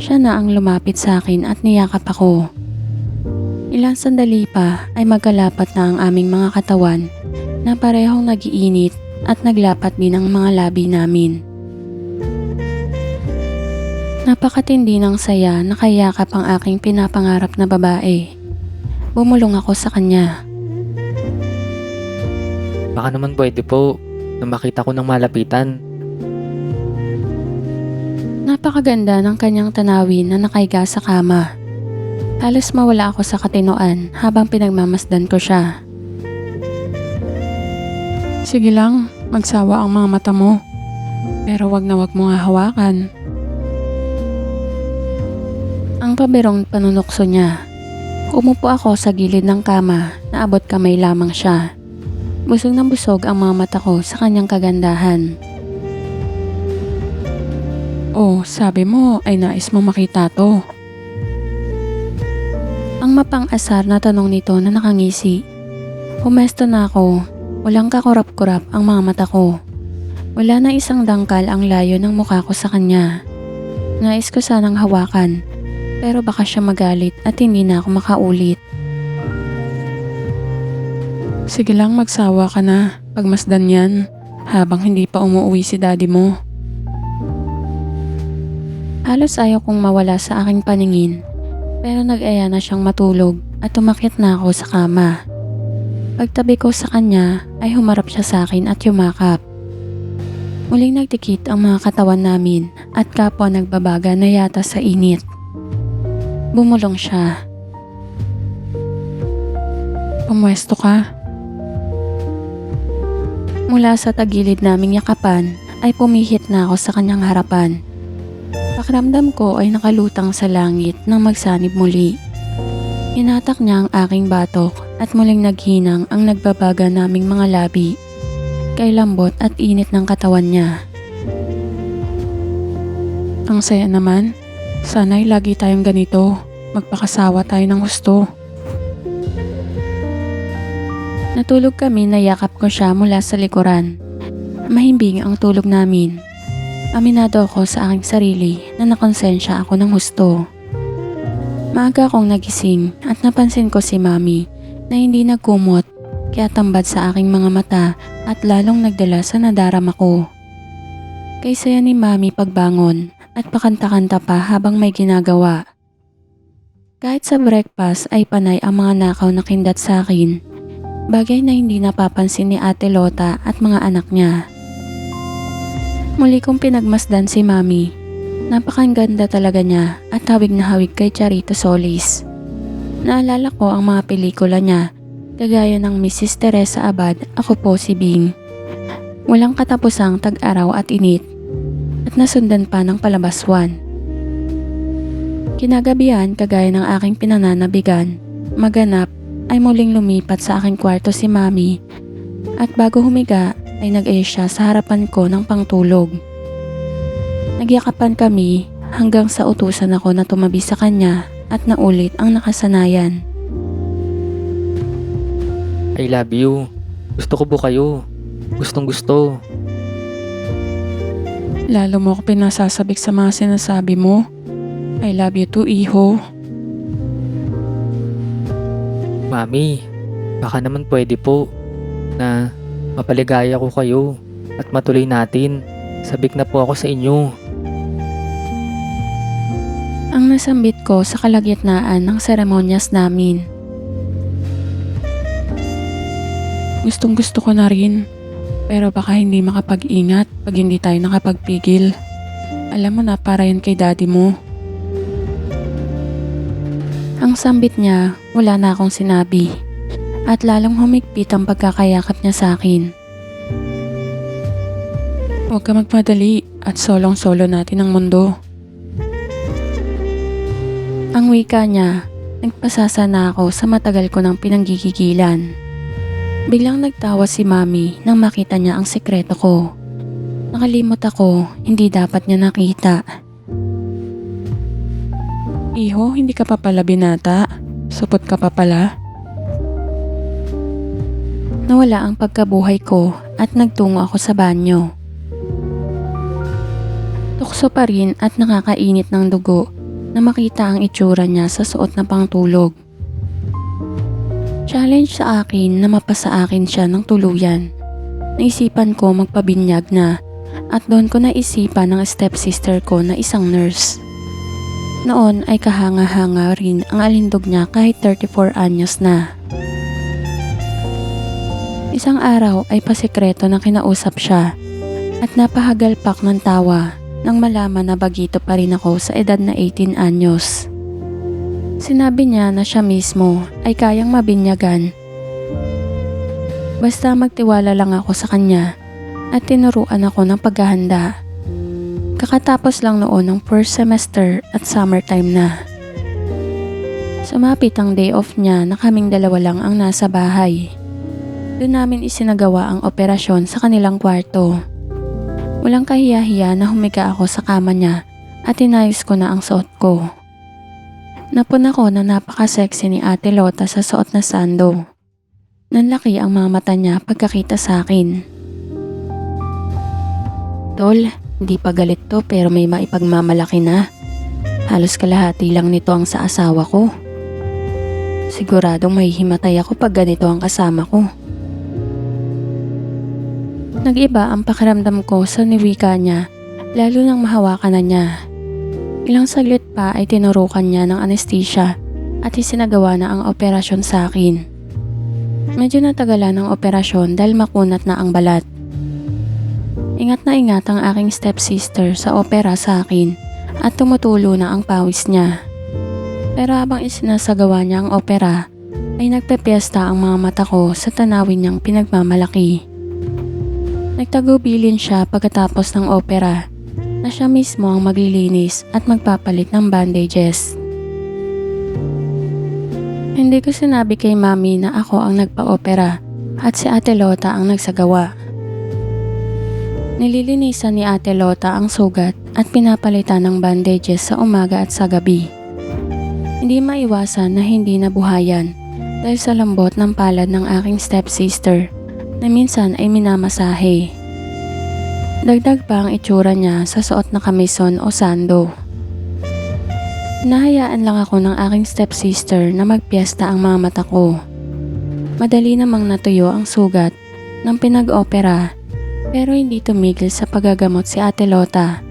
Siya na ang lumapit sa akin at niyakap ako. Ilang sandali pa ay magkalapat na ang aming mga katawan na parehong nagiinit at naglapat din ang mga labi namin. Napakatindi ng saya na kayakap ang aking pinapangarap na babae. Bumulong ako sa kanya. Baka naman pwede po na makita ko ng malapitan. Napakaganda ng kanyang tanawin na nakahiga sa kama. Halos mawala ako sa katinoan habang pinagmamasdan ko siya. Sige lang, magsawa ang mga mata mo. Pero wag na wag mo nga hawakan. Ang pabirong panunukso niya. Umupo ako sa gilid ng kama na abot kamay lamang siya. Busog ng busog ang mga mata ko sa kanyang kagandahan. Oh, sabi mo ay nais mo makita to. Ang mapang-asar na tanong nito na nakangisi. Pumesto na ako. Walang kakurap-kurap ang mga mata ko. Wala na isang dangkal ang layo ng mukha ko sa kanya. Nais ko sanang hawakan, pero baka siya magalit at hindi na ako makaulit. Sige lang, magsawa ka na. Pagmasdan yan, habang hindi pa umuwi si daddy mo. Halos ayaw kong mawala sa aking paningin, pero nag-aya na siyang matulog at umakyat na ako sa kama. Pagtabi ko sa kanya ay humarap siya sa akin at yumakap. Muling nagdikit ang mga katawan namin at kapwa nagbabaga na yata sa init. Bumulong siya. Pumwesto ka. Mula sa tagilid naming yakapan ay pumihit na ako sa kanyang harapan. Pakiramdam ko ay nakalutang sa langit nang magsanib muli. Hinatak niya ang aking batok at muling naghinang ang nagbabaga naming mga labi. Kay lambot at init ng katawan niya. Ang saya naman. Sana'y lagi tayong ganito. Magpakasawa tayo ng gusto. Natulog kami na yakap ko siya mula sa likuran. Mahimbing ang tulog namin. Aminado ako sa aking sarili na nakonsensya ako ng husto. Maaga akong nagising at napansin ko si Mami na hindi nagkumot kaya tambad sa aking mga mata at lalong nagdala sa nadarama ko. Kay saya ni Mami pagbangon at pakanta-kanta pa habang may ginagawa. Kahit sa breakfast ay panay ang mga nakaw na kindat sa akin, bagay na hindi napapansin ni Ate Lota at mga anak niya. Muli kong pinagmasdan si Mami. Napakaganda talaga niya at hawig na hawig kay Charito Solis. Naalala ko ang mga pelikula niya, kagaya ng Mrs. Teresa Abad, Ako Po si Bing. Walang katapusang tag-araw at init, at nasundan pa ng palabaswan. Kinagabihan, kagaya ng aking pinananabigan, maganap ay muling lumipat sa aking kwarto si Mami at bago humiga ay nag-ayos siya sa harapan ko ng pangtulog. Nagyakapan kami hanggang sa utusan ako na tumabi sa kanya at naulit ang nakasanayan. I love you. Gusto ko po kayo. Gustong gusto. Lalo mo ako pinasasabik sa mga sinasabi mo. I love you too, iho. Mami, baka naman pwede po na mapaligaya ko kayo at matuloy natin. Sabik na po ako sa inyo. ang nasambit ko sa kalagitnaan ng seremonyas namin. Gustong gusto ko na rin. Pero baka hindi makapag-ingat pag hindi tayo nakapagpigil. Alam mo na, para yan kay daddy mo. Ang sambit niya, wala na akong sinabi. At lalong humigpit ang pagkakayakap niya sa akin. Huwag ka magmadali at solong-solo natin ang mundo. Ang wika niya, nagpasasa na ako sa matagal ko ng pinanggigigilan. Biglang nagtawa si Mami nang makita niya ang sekreto ko. Nakalimot ako, hindi dapat niya nakita. Iho, hindi ka pa pala binata. Supot ka pa pala. Nawala ang pagkabuhay ko at nagtungo ako sa banyo. Tukso pa rin at nakakainit ng dugo na makita ang itsura niya sa suot na pangtulog. Challenge sa akin na mapasa akin siya ng tuluyan. Naisipan ko magpabinyag na at doon ko naisipan ng stepsister ko na isang nurse. Noon ay kahanga-hanga rin ang alindog niya kahit 34 anyos na. Isang araw ay pasikreto na kinausap siya at napahagalpak ng tawa nang malaman na bagito pa rin ako sa edad na 18 anyos. Sinabi niya na siya mismo ay kayang mabinyagan. Basta magtiwala lang ako sa kanya at tinuruan ako ng paghahanda. Kakatapos lang noon ng first semester at summertime na. Sumapit ang day off niya na kaming dalawa lang ang nasa bahay. Doon namin isinagawa ang operasyon sa kanilang kwarto. Walang kahiya-hiya na humiga ako sa kama niya at inayos ko na ang suot ko. Napun ako na napaka-sexy ni Ate Lota sa suot na sando. Nanlaki ang mga mata niya pagkakita sa akin. Tol, hindi pa galit to pero may maipagmamalaki na. Halos kalahati lang nito ang sa asawa ko. Siguradong mahihimatay ako pag ganito ang kasama ko. Nag-iba ang pakiramdam ko sa niwika niya, lalo nang mahawakan na niya. Ilang saglit pa ay tinurukan niya ng anesthesia at isinagawa na ang operasyon sa akin. Medyo natagalan ang operasyon dahil makunat na ang balat. Ingat na ingat ang aking stepsister sa opera sa akin at tumutulo na ang pawis niya. Pero habang isinasagawa niya ang opera, ay nagpepiesta ang mga mata ko sa tanawin niyang pinagmamalaki. Nagtagubilin siya pagkatapos ng opera na siya mismo ang maglilinis at magpapalit ng bandages. Hindi ko sinabi kay Mami na ako ang nagpa-opera at si Ate Lota ang nagsagawa. Nililinisan ni Ate Lota ang sugat at pinapalitan ng bandages sa umaga at sa gabi. Hindi maiwasan na hindi nabuhayan dahil sa lambot ng palad ng aking stepsister na minsan ay minamasahe. Dagdag pa ang itsura niya sa suot na kamison o sando. Nahayaan lang ako ng aking stepsister na magpiesta ang mga mata ko. Madali namang natuyo ang sugat ng pinag-opera pero hindi tumigil sa paggagamot si Ate Lota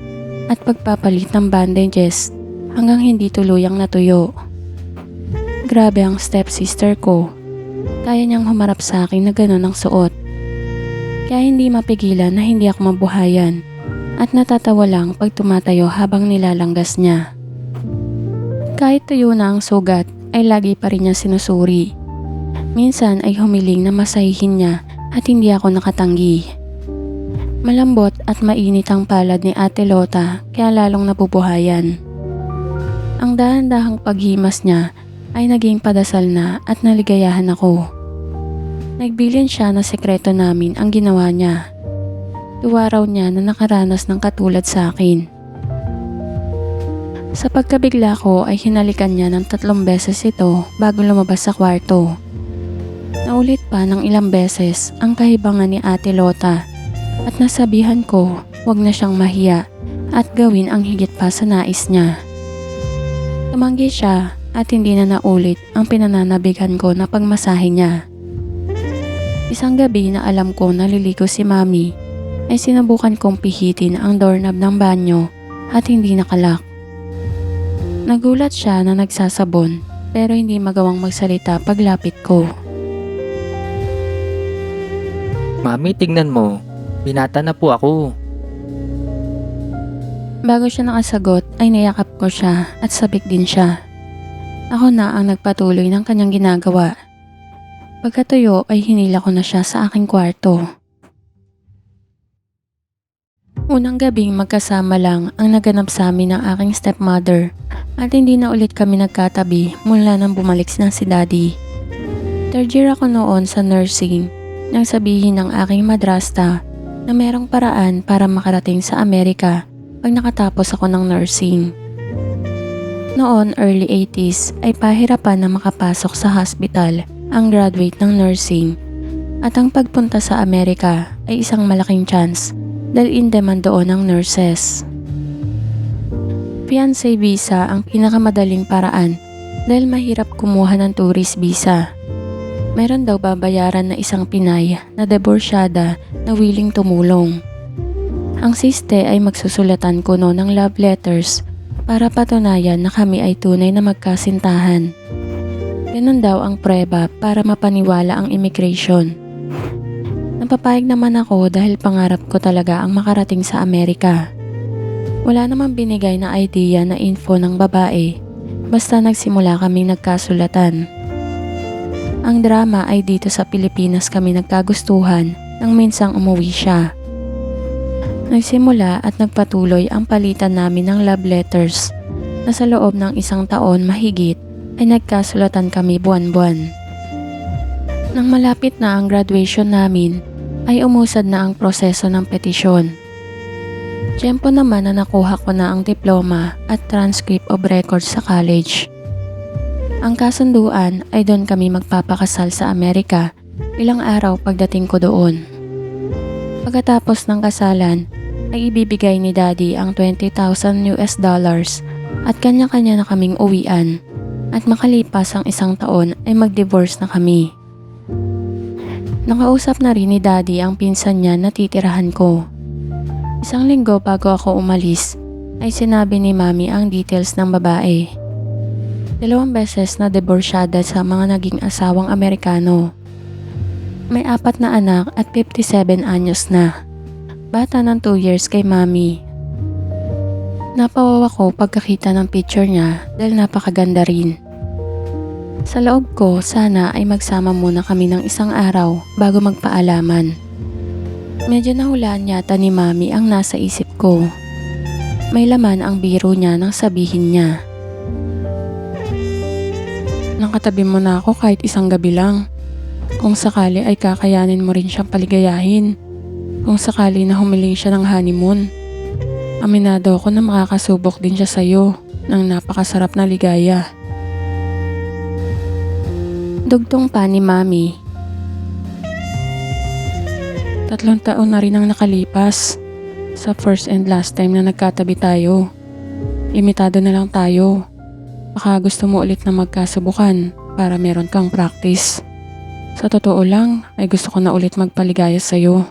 at pagpapalit ng bandages hanggang hindi tuluyang natuyo. Grabe ang stepsister ko. Kaya niyang humarap sa akin na gano'n ang suot. Kaya hindi mapigilan na hindi ako mabuhayan at natatawa lang pag tumatayo habang nilalanggas niya. Kahit tuyo na ang sugat ay lagi pa rin niya sinusuri. Minsan ay humiling na masahihin niya at hindi ako nakatanggi. Malambot at mainit ang palad ni Ate Lota kaya lalong nabubuhayan. Ang dahan-dahang paghimas niya ay naging padasal na at naligayahan ako. Nagbilin siya na sekreto namin ang ginawa niya. Tuwa raw niya na nakaranas ng katulad sa akin. Sa pagkabigla ko ay hinalikan niya ng 3 beses ito bago lumabas sa kwarto. Naulit pa ng ilang beses ang kahibangan ni Ate Lota at nasabihan ko huwag na siyang mahiya at gawin ang higit pa sa nais niya. Tumanggi siya at hindi na naulit ang pinananabigan ko na pagmasahe niya. Isang gabi na alam ko naliligo si Mami ay sinubukan kong pihitin ang doorknob ng banyo at hindi nakalak. Nagulat siya na nagsasabon pero hindi magawang magsalita paglapit ko. Mami, tignan mo. Binata na po ako. Bago siya nakasagot ay niyakap ko siya at sabik din siya. Ako na ang nagpatuloy ng kanyang ginagawa. Pagkatuyo ay hinila ko na siya sa aking kwarto. Unang gabing magkasama lang ang naganap sa amin ng aking stepmother at hindi na ulit kami nagkatabi mula nang bumalik na si Daddy. Third year ako noon sa nursing nang sabihin ng aking madrasta na merong paraan para makarating sa Amerika pag nakatapos ako ng nursing. Noon, early 80s ay pahirapan na makapasok sa hospital ang graduate ng nursing at ang pagpunta sa Amerika ay isang malaking chance dahil in demand doon ang nurses. Fiancé visa ang pinakamadaling paraan dahil mahirap kumuha ng tourist visa. Meron daw babayaran na isang Pinay na diborsyada na willing tumulong. Ang siste ay magsusulatan ko no ng love letters para patunayan na kami ay tunay na magkasintahan. Ganun daw ang prueba para mapaniwala ang immigration. Napapayag naman ako dahil pangarap ko talaga ang makarating sa Amerika. Wala namang binigay na idea na info ng babae, basta nagsimula kaming nagkasulatan. Ang drama ay dito sa Pilipinas kami nagkagustuhan nang minsang umuwi siya. Nagsimula at nagpatuloy ang palitan namin ng love letters na sa loob ng 1 taon mahigit ay nagkasulatan kami buwan-buwan. Nang malapit na ang graduation namin ay umusad na ang proseso ng petisyon. Tiyempo naman na nakuha ko na ang diploma at transcript of records sa college. Ang kasunduan ay doon kami magpapakasal sa Amerika ilang araw pagdating ko doon. Pagkatapos ng kasalan ay ibibigay ni Daddy ang $20,000 at kanya-kanya na kaming uwian at makalipas ang 1 taon ay mag-divorce na kami. Nakausap na rin ni Daddy ang pinsan niya na titirahan ko. 1 linggo bago ako umalis ay sinabi ni Mami ang details ng babae. 2 beses na diborsyada sa mga naging asawang Amerikano. May 4 na anak at 57 anyos na. Bata ng 2 years kay Mami. Napawawa ko pagkakita ng picture niya dahil napakaganda rin. Sa loob ko, sana ay magsama muna kami ng 1 araw bago magpaalaman. Medyo nahulaan yata ni Mami ang nasa isip ko. May laman ang biro niya nang sabihin niya. Nakatabi mo na ako kahit 1 gabi lang. Kung sakali ay kakayanin mo rin siyang paligayahin. Kung sakali na humiling siya ng honeymoon. Aminado ako na makakasubok din siya sa'yo ng napakasarap na ligaya. Dugtong pa ni Mami. 3 taon na rin ang nakalipas sa first and last time na nagkatabi tayo. Imitado na lang tayo. Baka gusto mo ulit na magkasubukan para meron kang practice. Sa totoo lang ay gusto ko na ulit magpaligaya sa'yo.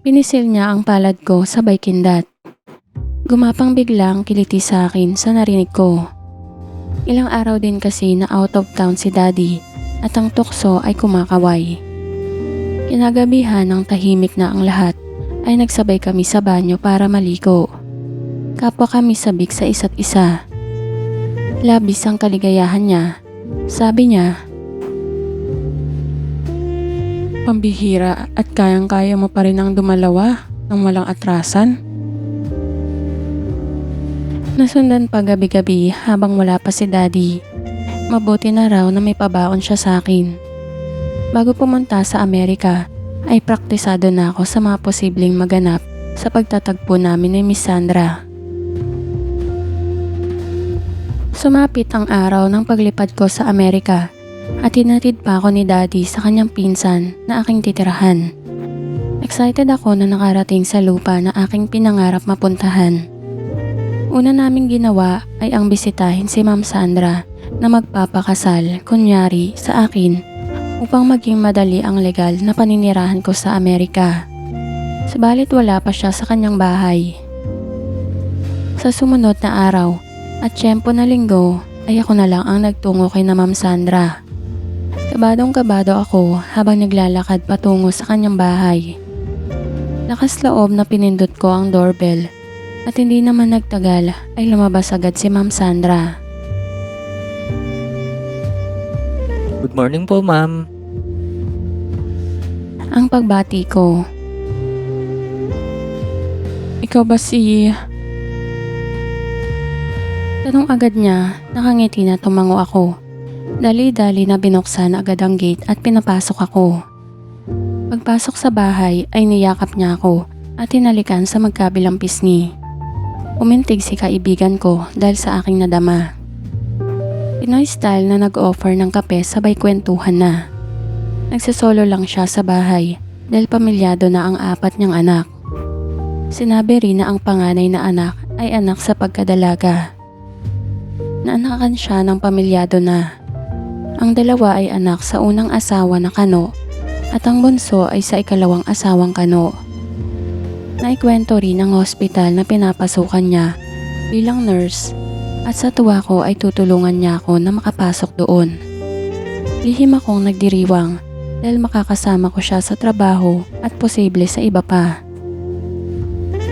Pinisil niya ang palad ko sabay kindat. Gumapang biglang kiliti sa akin sa narinig ko. Ilang araw din kasi na out of town si Daddy at ang tukso ay kumakaway. Kinagabihan ng tahimik na ang lahat ay nagsabay kami sa banyo para maligo. Kapwa kami sabik sa isa't isa. Labis ang kaligayahan niya. Sabi niya, Pambihira at kayang-kaya mo pa rin ang dumalawa ng walang atrasan. nasundan pa gabi-gabi habang wala pa si Daddy. Mabuti na raw na may pabaon siya sa akin. Bago pumunta sa Amerika, ay praktisado na ako sa mga posibleng maganap sa pagtatagpo namin ni Miss Sandra. Sumapit ang araw ng paglipad ko sa Amerika at hinatid pa ako ni Daddy sa kanyang pinsan na aking titirahan. Excited ako na nakarating sa lupa na aking pinangarap mapuntahan. Una naming ginawa ay ang bisitahin si Ma'am Sandra na magpapakasal kunyari sa akin upang maging madali ang legal na paninirahan ko sa Amerika. Subalit wala pa siya sa kanyang bahay. Sa sumunod na araw at tiyempo na linggo ay ako na lang ang nagtungo kay na Ma'am Sandra. Kabadong-kabado ako habang naglalakad patungo sa kanyang bahay. Lakas loob na pinindot ko ang doorbell at hindi naman nagtagal ay lumabas agad si Ma'am Sandra. Good morning po, ma'am. Ang pagbati ko. Ikaw ba si... Tanong agad niya, nakangiti na tumango ako. Dali-dali na binuksan agad ang gate at pinapasok ako. Pagpasok sa bahay ay niyakap niya ako at tinalikan sa magkabilang pisngi. Umintig si kaibigan ko dahil sa aking nadama. Pinoy style na nag-offer ng kape sabay kwentuhan na. Nagsasolo lang siya sa bahay dahil pamilyado na ang 4 niyang anak. Sinabi rin na ang panganay na anak ay anak sa pagkadalaga. Naanakan siya ng pamilyado na. Ang dalawa ay anak sa unang asawa na Kano at ang bunso ay sa ikalawang asawang Kano. Naikwento rin ang hospital na pinapasukan niya bilang nurse at sa tuwa ko ay tutulungan niya ako na makapasok doon. Lihim akong nagdiriwang dahil makakasama ko siya sa trabaho at posible sa iba pa.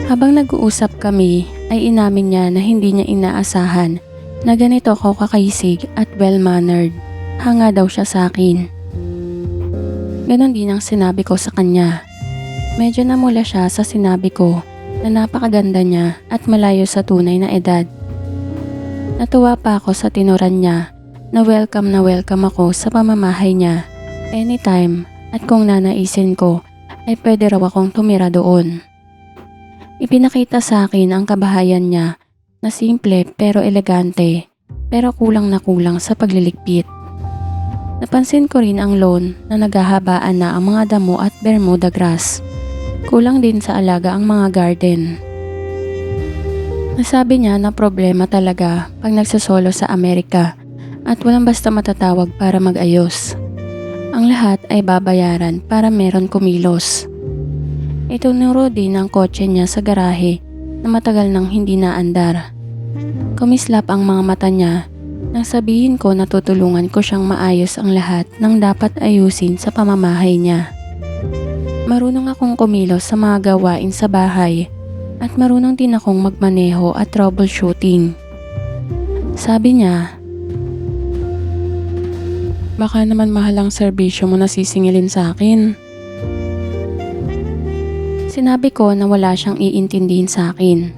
Habang nag-uusap kami ay inamin niya na hindi niya inaasahan na ganito ako kakaisig at well-mannered. Hanga daw siya sa akin. Ganon din ang sinabi ko sa kanya. Medyo namula siya sa sinabi ko na napakaganda niya at malayo sa tunay na edad. Natuwa pa ako sa tinuran niya na welcome ako sa pamamahay niya anytime at kung nanaisin ko ay pwede raw akong tumira doon. Ipinakita sa akin ang kabahayan niya na simple pero elegante pero kulang na kulang sa pagliligpit. Napansin ko rin ang lawn na naghahabaan na ang mga damo at Bermuda grass. Kulang din sa alaga ang mga garden. Nasabi niya na problema talaga pag nagsasolo sa Amerika at walang basta matatawag para mag-ayos. Ang lahat ay babayaran para meron kumilos. Itunuro din ang kotse niya sa garahe na matagal nang hindi naandar. Kumislap ang mga mata niya nang sabihin ko na tutulungan ko siyang maayos ang lahat ng dapat ayusin sa pamamahay niya. Marunong akong kumilos sa mga gawain sa bahay at marunong din akong magmaneho at troubleshooting. Sabi niya, Baka naman mahal ang serbisyo mo na sisingilin sa akin. sinabi ko na wala siyang iintindihin sa akin.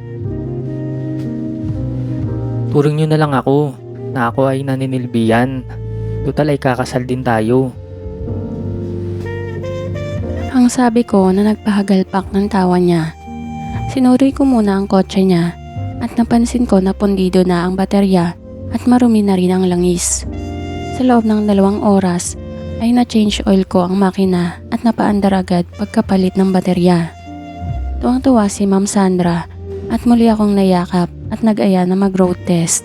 Turing nyo na lang ako na ako ay naninilbihan. Total ay kakasal din tayo. Ang sabi ko na nagpahagalpak ng tawa niya. Sinuri ko muna ang kotse niya at napansin ko na pundido na ang baterya at marumi na rin ang langis. Sa loob ng 2 oras ay na-change oil ko ang makina at napaandar agad pagkapalit ng baterya. Tuwang-tuwa si Ma'am Sandra at muli akong nayakap at nag-aya na mag-road test.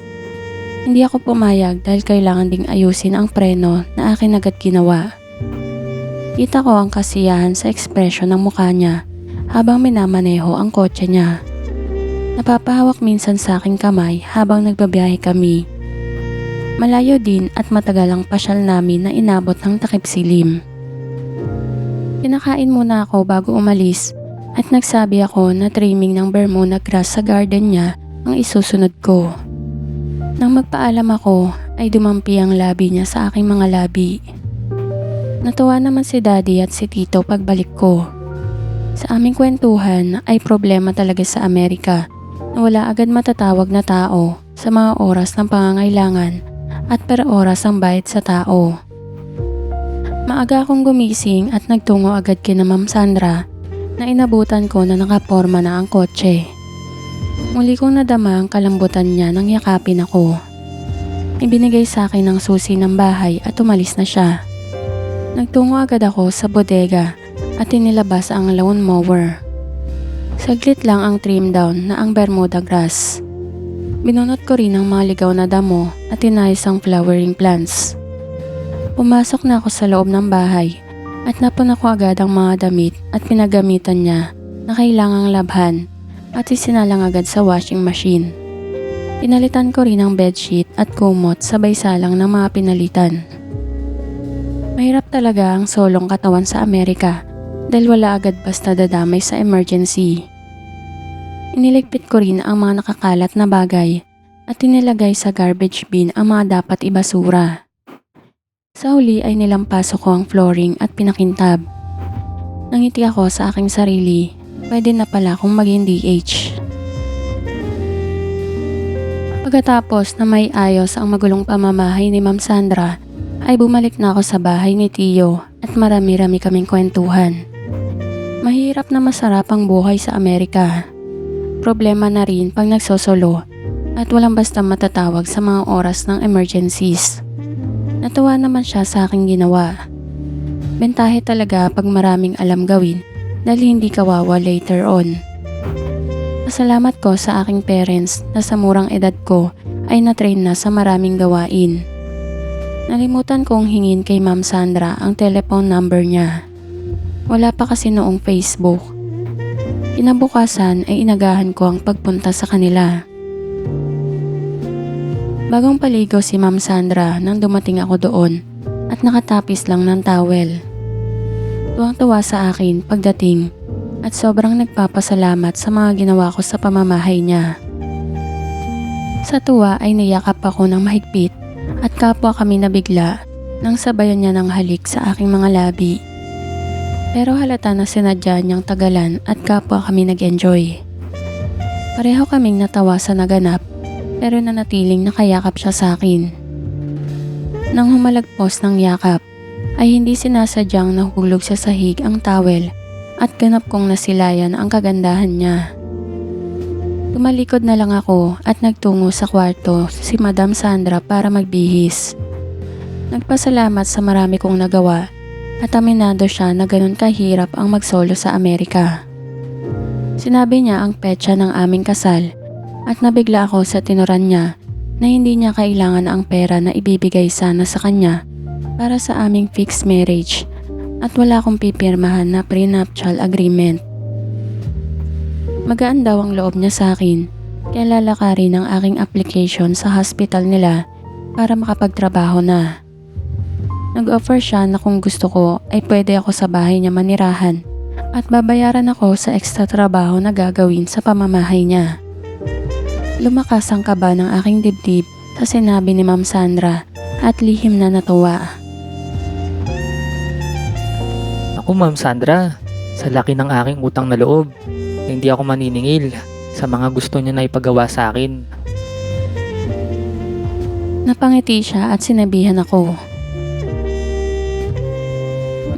Hindi ako pumayag dahil kailangan ding ayusin ang preno na akin agad ginawa. Kita ko ang kasiyahan sa ekspresyon ng mukha niya habang minamaneho ang kotse niya. Napapahawak minsan sa aking kamay habang nagbabiyahe kami. Malayo din at matagal ang pasyal namin na inabot ng takip silim. Pinakain muna ako bago umalis at nagsabi ako na trimming ng Bermuda grass sa garden niya ang isusunod ko. Nang magpaalam ako ay dumampi ang labi niya sa aking mga labi. Natuwa naman si Daddy at si Tito pagbalik ko. Sa aming kwentuhan ay problema talaga sa Amerika na wala agad matatawag na tao sa mga oras ng pangangailangan at per oras ang bayad sa tao. Maaga akong gumising at nagtungo agad kina Ma'am Sandra na inabutan ko na nakaporma na ang kotse. Muli kong nadama ang kalambutan niya nang yakapin ako. Ibinigay sa akin ang susi ng bahay at umalis na siya. Nagtungo agad ako sa bodega at inilabas ang lawn mower. Saglit lang ang trim down na ang Bermuda grass. Binunot ko rin ang mga ligaw na damo at inayos ang flowering plants. Pumasok na ako sa loob ng bahay at napuna ko agad ang mga damit at pinagamitan niya na kailangang labhan at isinalang agad sa washing machine. Pinalitan ko rin ang bedsheet at kumot sabay salang ng mga pinalitan. Mahirap talaga ang solong katawan sa Amerika dahil wala agad basta dadamay sa emergency. Iniligpit ko rin ang mga nakakalat na bagay at inilagay sa garbage bin ang mga dapat ibasura. Sa huli ay nilampaso ko ang flooring at pinakintab. Nangiti ako sa aking sarili, pwede na pala akong maging DH. Pagkatapos na may ayos ang magulong pamamahay ni Ma'am Sandra, ay bumalik na ako sa bahay ni Tio at marami-rami kaming kwentuhan. Mahirap na masarap ang buhay sa Amerika. Problema na rin pag nagsosolo at walang basta matatawag sa mga oras ng emergencies. Natuwa naman siya sa aking ginawa. Bentahe talaga pag maraming alam gawin dahil hindi kawawa later on. Pasalamat ko sa aking parents na sa murang edad ko ay na-train na sa maraming gawain. Nalimutan kong hingin kay Ma'am Sandra ang telephone number niya. Wala pa kasi noong Facebook. Kinabukasan ay inagahan ko ang pagpunta sa kanila. Bagong paligo si Ma'am Sandra nang dumating ako doon at nakatapis lang ng towel. Tuwang-tuwa sa akin pagdating at sobrang nagpapasalamat sa mga ginawa ko sa pamamahay niya. Sa tuwa ay niyakap ako ng mahigpit at kapwa kami nabigla nang sabayan niya ng halik sa aking mga labi. Pero halata na sinadya niyang tagalan at kapwa kami nag-enjoy. Pareho kaming natawa sa naganap pero nanatiling nakayakap siya sa akin. Nang humalagpos ng yakap ay hindi sinasadyang nahulog sa sahig ang towel at ganap kong nasilayan ang kagandahan niya. Tumalikod na lang ako at nagtungo sa kwarto si Madam Sandra para magbihis. Nagpasalamat sa marami kong nagawa at aminado siya na ganun kahirap ang magsolo sa Amerika. Sinabi niya ang petsa ng aming kasal at nabigla ako sa tinuran niya na hindi niya kailangan ang pera na ibibigay sana sa kanya para sa aming fixed marriage at wala akong pipirmahan na prenuptial agreement. Magaan daw ang loob niya sa akin kaya lalakarin ang aking application sa hospital nila para makapagtrabaho na. Nag-offer siya na kung gusto ko ay pwede ako sa bahay niya manirahan at babayaran ako sa extra trabaho na gagawin sa pamamahay niya. Lumakas ang kaba ng aking dibdib sa sinabi ni Ma'am Sandra at lihim na natuwa. Ako Ma'am Sandra, sa laki ng aking utang na loob, hindi ako maniningil sa mga gusto niya na ipagawa sa akin. Napangiti siya at sinabihan ako.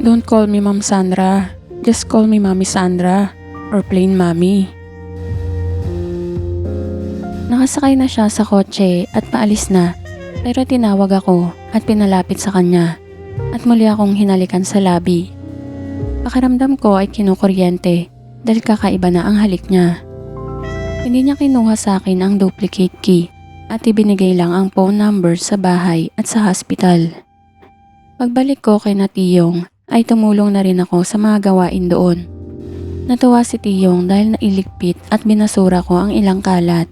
Don't call me Ma'am Sandra. Just call me Mami Sandra or plain Mami. Nakasakay na siya sa kotse at paalis na pero tinawag ako at pinalapit sa kanya at muli akong hinalikan sa labi. Pakiramdam ko ay kinukuryente dahil kakaiba na ang halik niya. Hindi niya kinuha sa akin ang duplicate key at ibinigay lang ang phone number sa bahay at sa hospital. Pagbalik ko kay na Tiyong ay tumulong na rin ako sa mga gawain doon. Natuwa si Tiyong dahil nailigpit at binasura ko ang ilang kalat.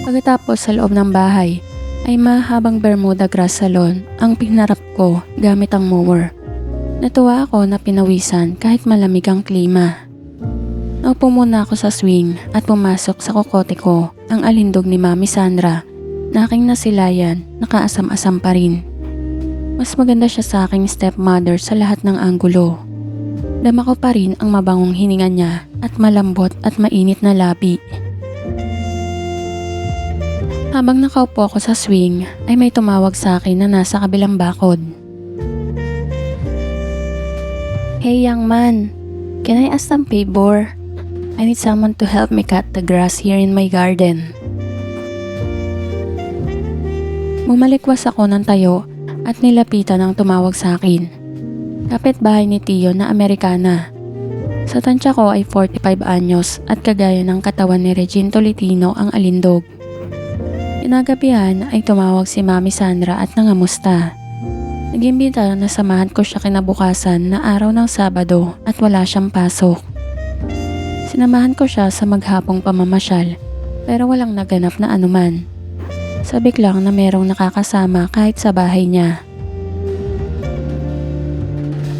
Pagkatapos sa loob ng bahay ay mahabang Bermuda grass salon ang pinarap ko gamit ang mower. Natuwa ako na pinawisan kahit malamig ang klima. Naupo muna ako sa swing at pumasok sa kokote ko ang alindog ni Mami Sandra na aking nasilayan, nakaasam-asam pa rin. Mas maganda siya sa aking stepmother sa lahat ng anggulo. Dama ko pa rin ang mabangong hininga niya at malambot at mainit na labi. Habang nakaupo ako sa swing ay may tumawag sa akin na nasa kabilang bakod. Hey young man, can I ask some favor? I need someone to help me cut the grass here in my garden. Bumalikwas ako ng tayo at nilapitan ang tumawag sa akin. Kapitbahay ni Tio na Amerikana. Sa tansya ko ay 45 anyos at kagaya ng katawan ni Regine Tolentino ang alindog. Kinagabihan ay tumawag si Mami Sandra at nangamusta. Nag-imbita na samahan ko siya kinabukasan na araw ng Sabado at wala siyang pasok. Sinamahan ko siya sa maghapong pamamasyal pero walang naganap na anuman. Sabik lang na merong nakakasama kahit sa bahay niya.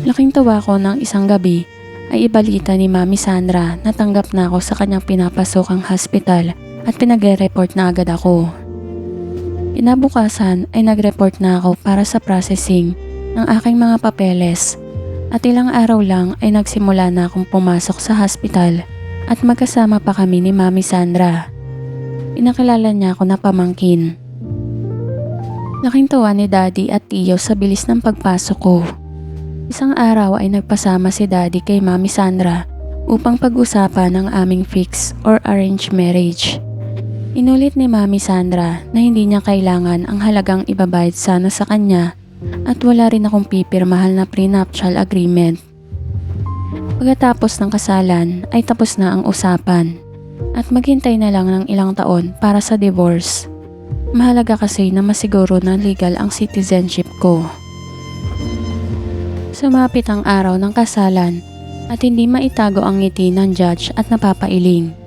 Laking tawa ko ng isang gabi ay ibalita ni Mami Sandra na tanggap na ako sa kanyang pinapasokang hospital at pinagre-report na agad ako. Kinabukasan ay nag-report na ako para sa processing ng aking mga papeles at ilang araw lang ay nagsimula na akong pumasok sa hospital at magkasama pa kami ni Mami Sandra. Pinakilala niya ako na pamangkin. Laking tuwa ni Daddy at Tiyo sa bilis ng pagpasok ko. Isang araw ay nagpasama si Daddy kay Mami Sandra upang pag-usapan ang aming fix or arranged marriage. Inulit ni Mami Sandra na hindi niya kailangan ang halagang ibabayad sana sa kanya at wala rin akong pipirmahal na prenuptial agreement. Pagkatapos ng kasalan ay tapos na ang usapan at maghintay na lang ng ilang taon para sa divorce. Mahalaga kasi na masiguro na legal ang citizenship ko. Sumapit ang araw ng kasalan at hindi maitago ang ngiti ng judge at napapailing.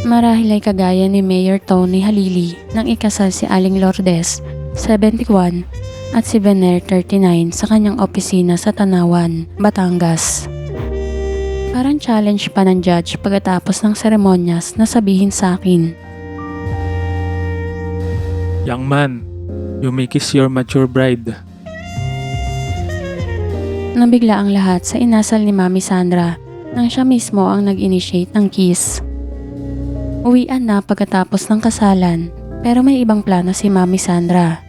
Marahil ay kagaya ni Mayor Tony Halili nang ikasal si Aling Lourdes, 71 at si Vener, 39 sa kanyang opisina sa Tanawan, Batangas. Parang challenge pa ng judge pagkatapos ng seremonyas na sabihin sa akin, Young man, you may kiss your mature bride. Nabigla ang lahat sa inasal ni Mami Sandra nang siya mismo ang nag-initiate ng kiss. Uwian na pagkatapos ng kasalan pero may ibang plano si Mami Sandra.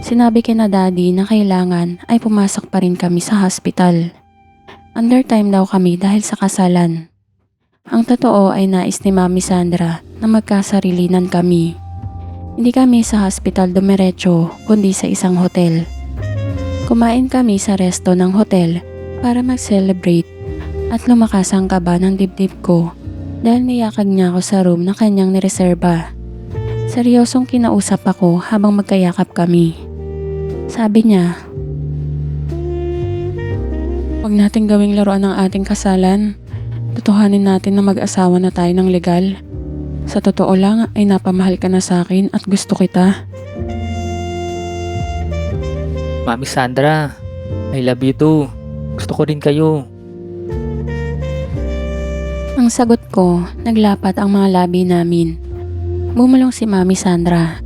Sinabi kina Daddy na kailangan ay pumasok pa rin kami sa hospital. Under time daw kami dahil sa kasalan. Ang totoo ay nais ni Mami Sandra na magkasarilinan kami. Hindi kami sa hospital dumiretso kundi sa isang hotel. Kumain kami sa resto ng hotel para mag-celebrate at lumakas ang kaba ng dibdib ko dahil niyakag niya ako sa room na kanyang nireserba. Seryosong kinausap ako habang magkayakap kami. Sabi niya, Huwag nating gawing laruan ng ating kasalan. Tutuhanin natin na mag-asawa na tayo ng legal. Sa totoo lang ay napamahal ka na sa akin at gusto kita. Mami Sandra, I love you too. Gusto ko rin kayo. ang sagot ko, naglapat ang mga labi namin. Bumulong si Mami Sandra.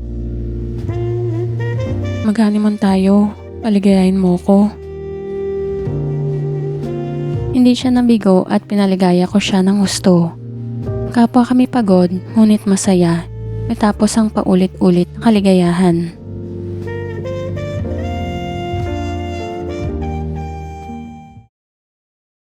Mag-honeymoon tayo. Paligayahin mo ko. Hindi siya nabigo at pinaligaya ko siya ng gusto. Kapwa kami pagod, ngunit masaya, matapos ang paulit-ulit na kaligayahan.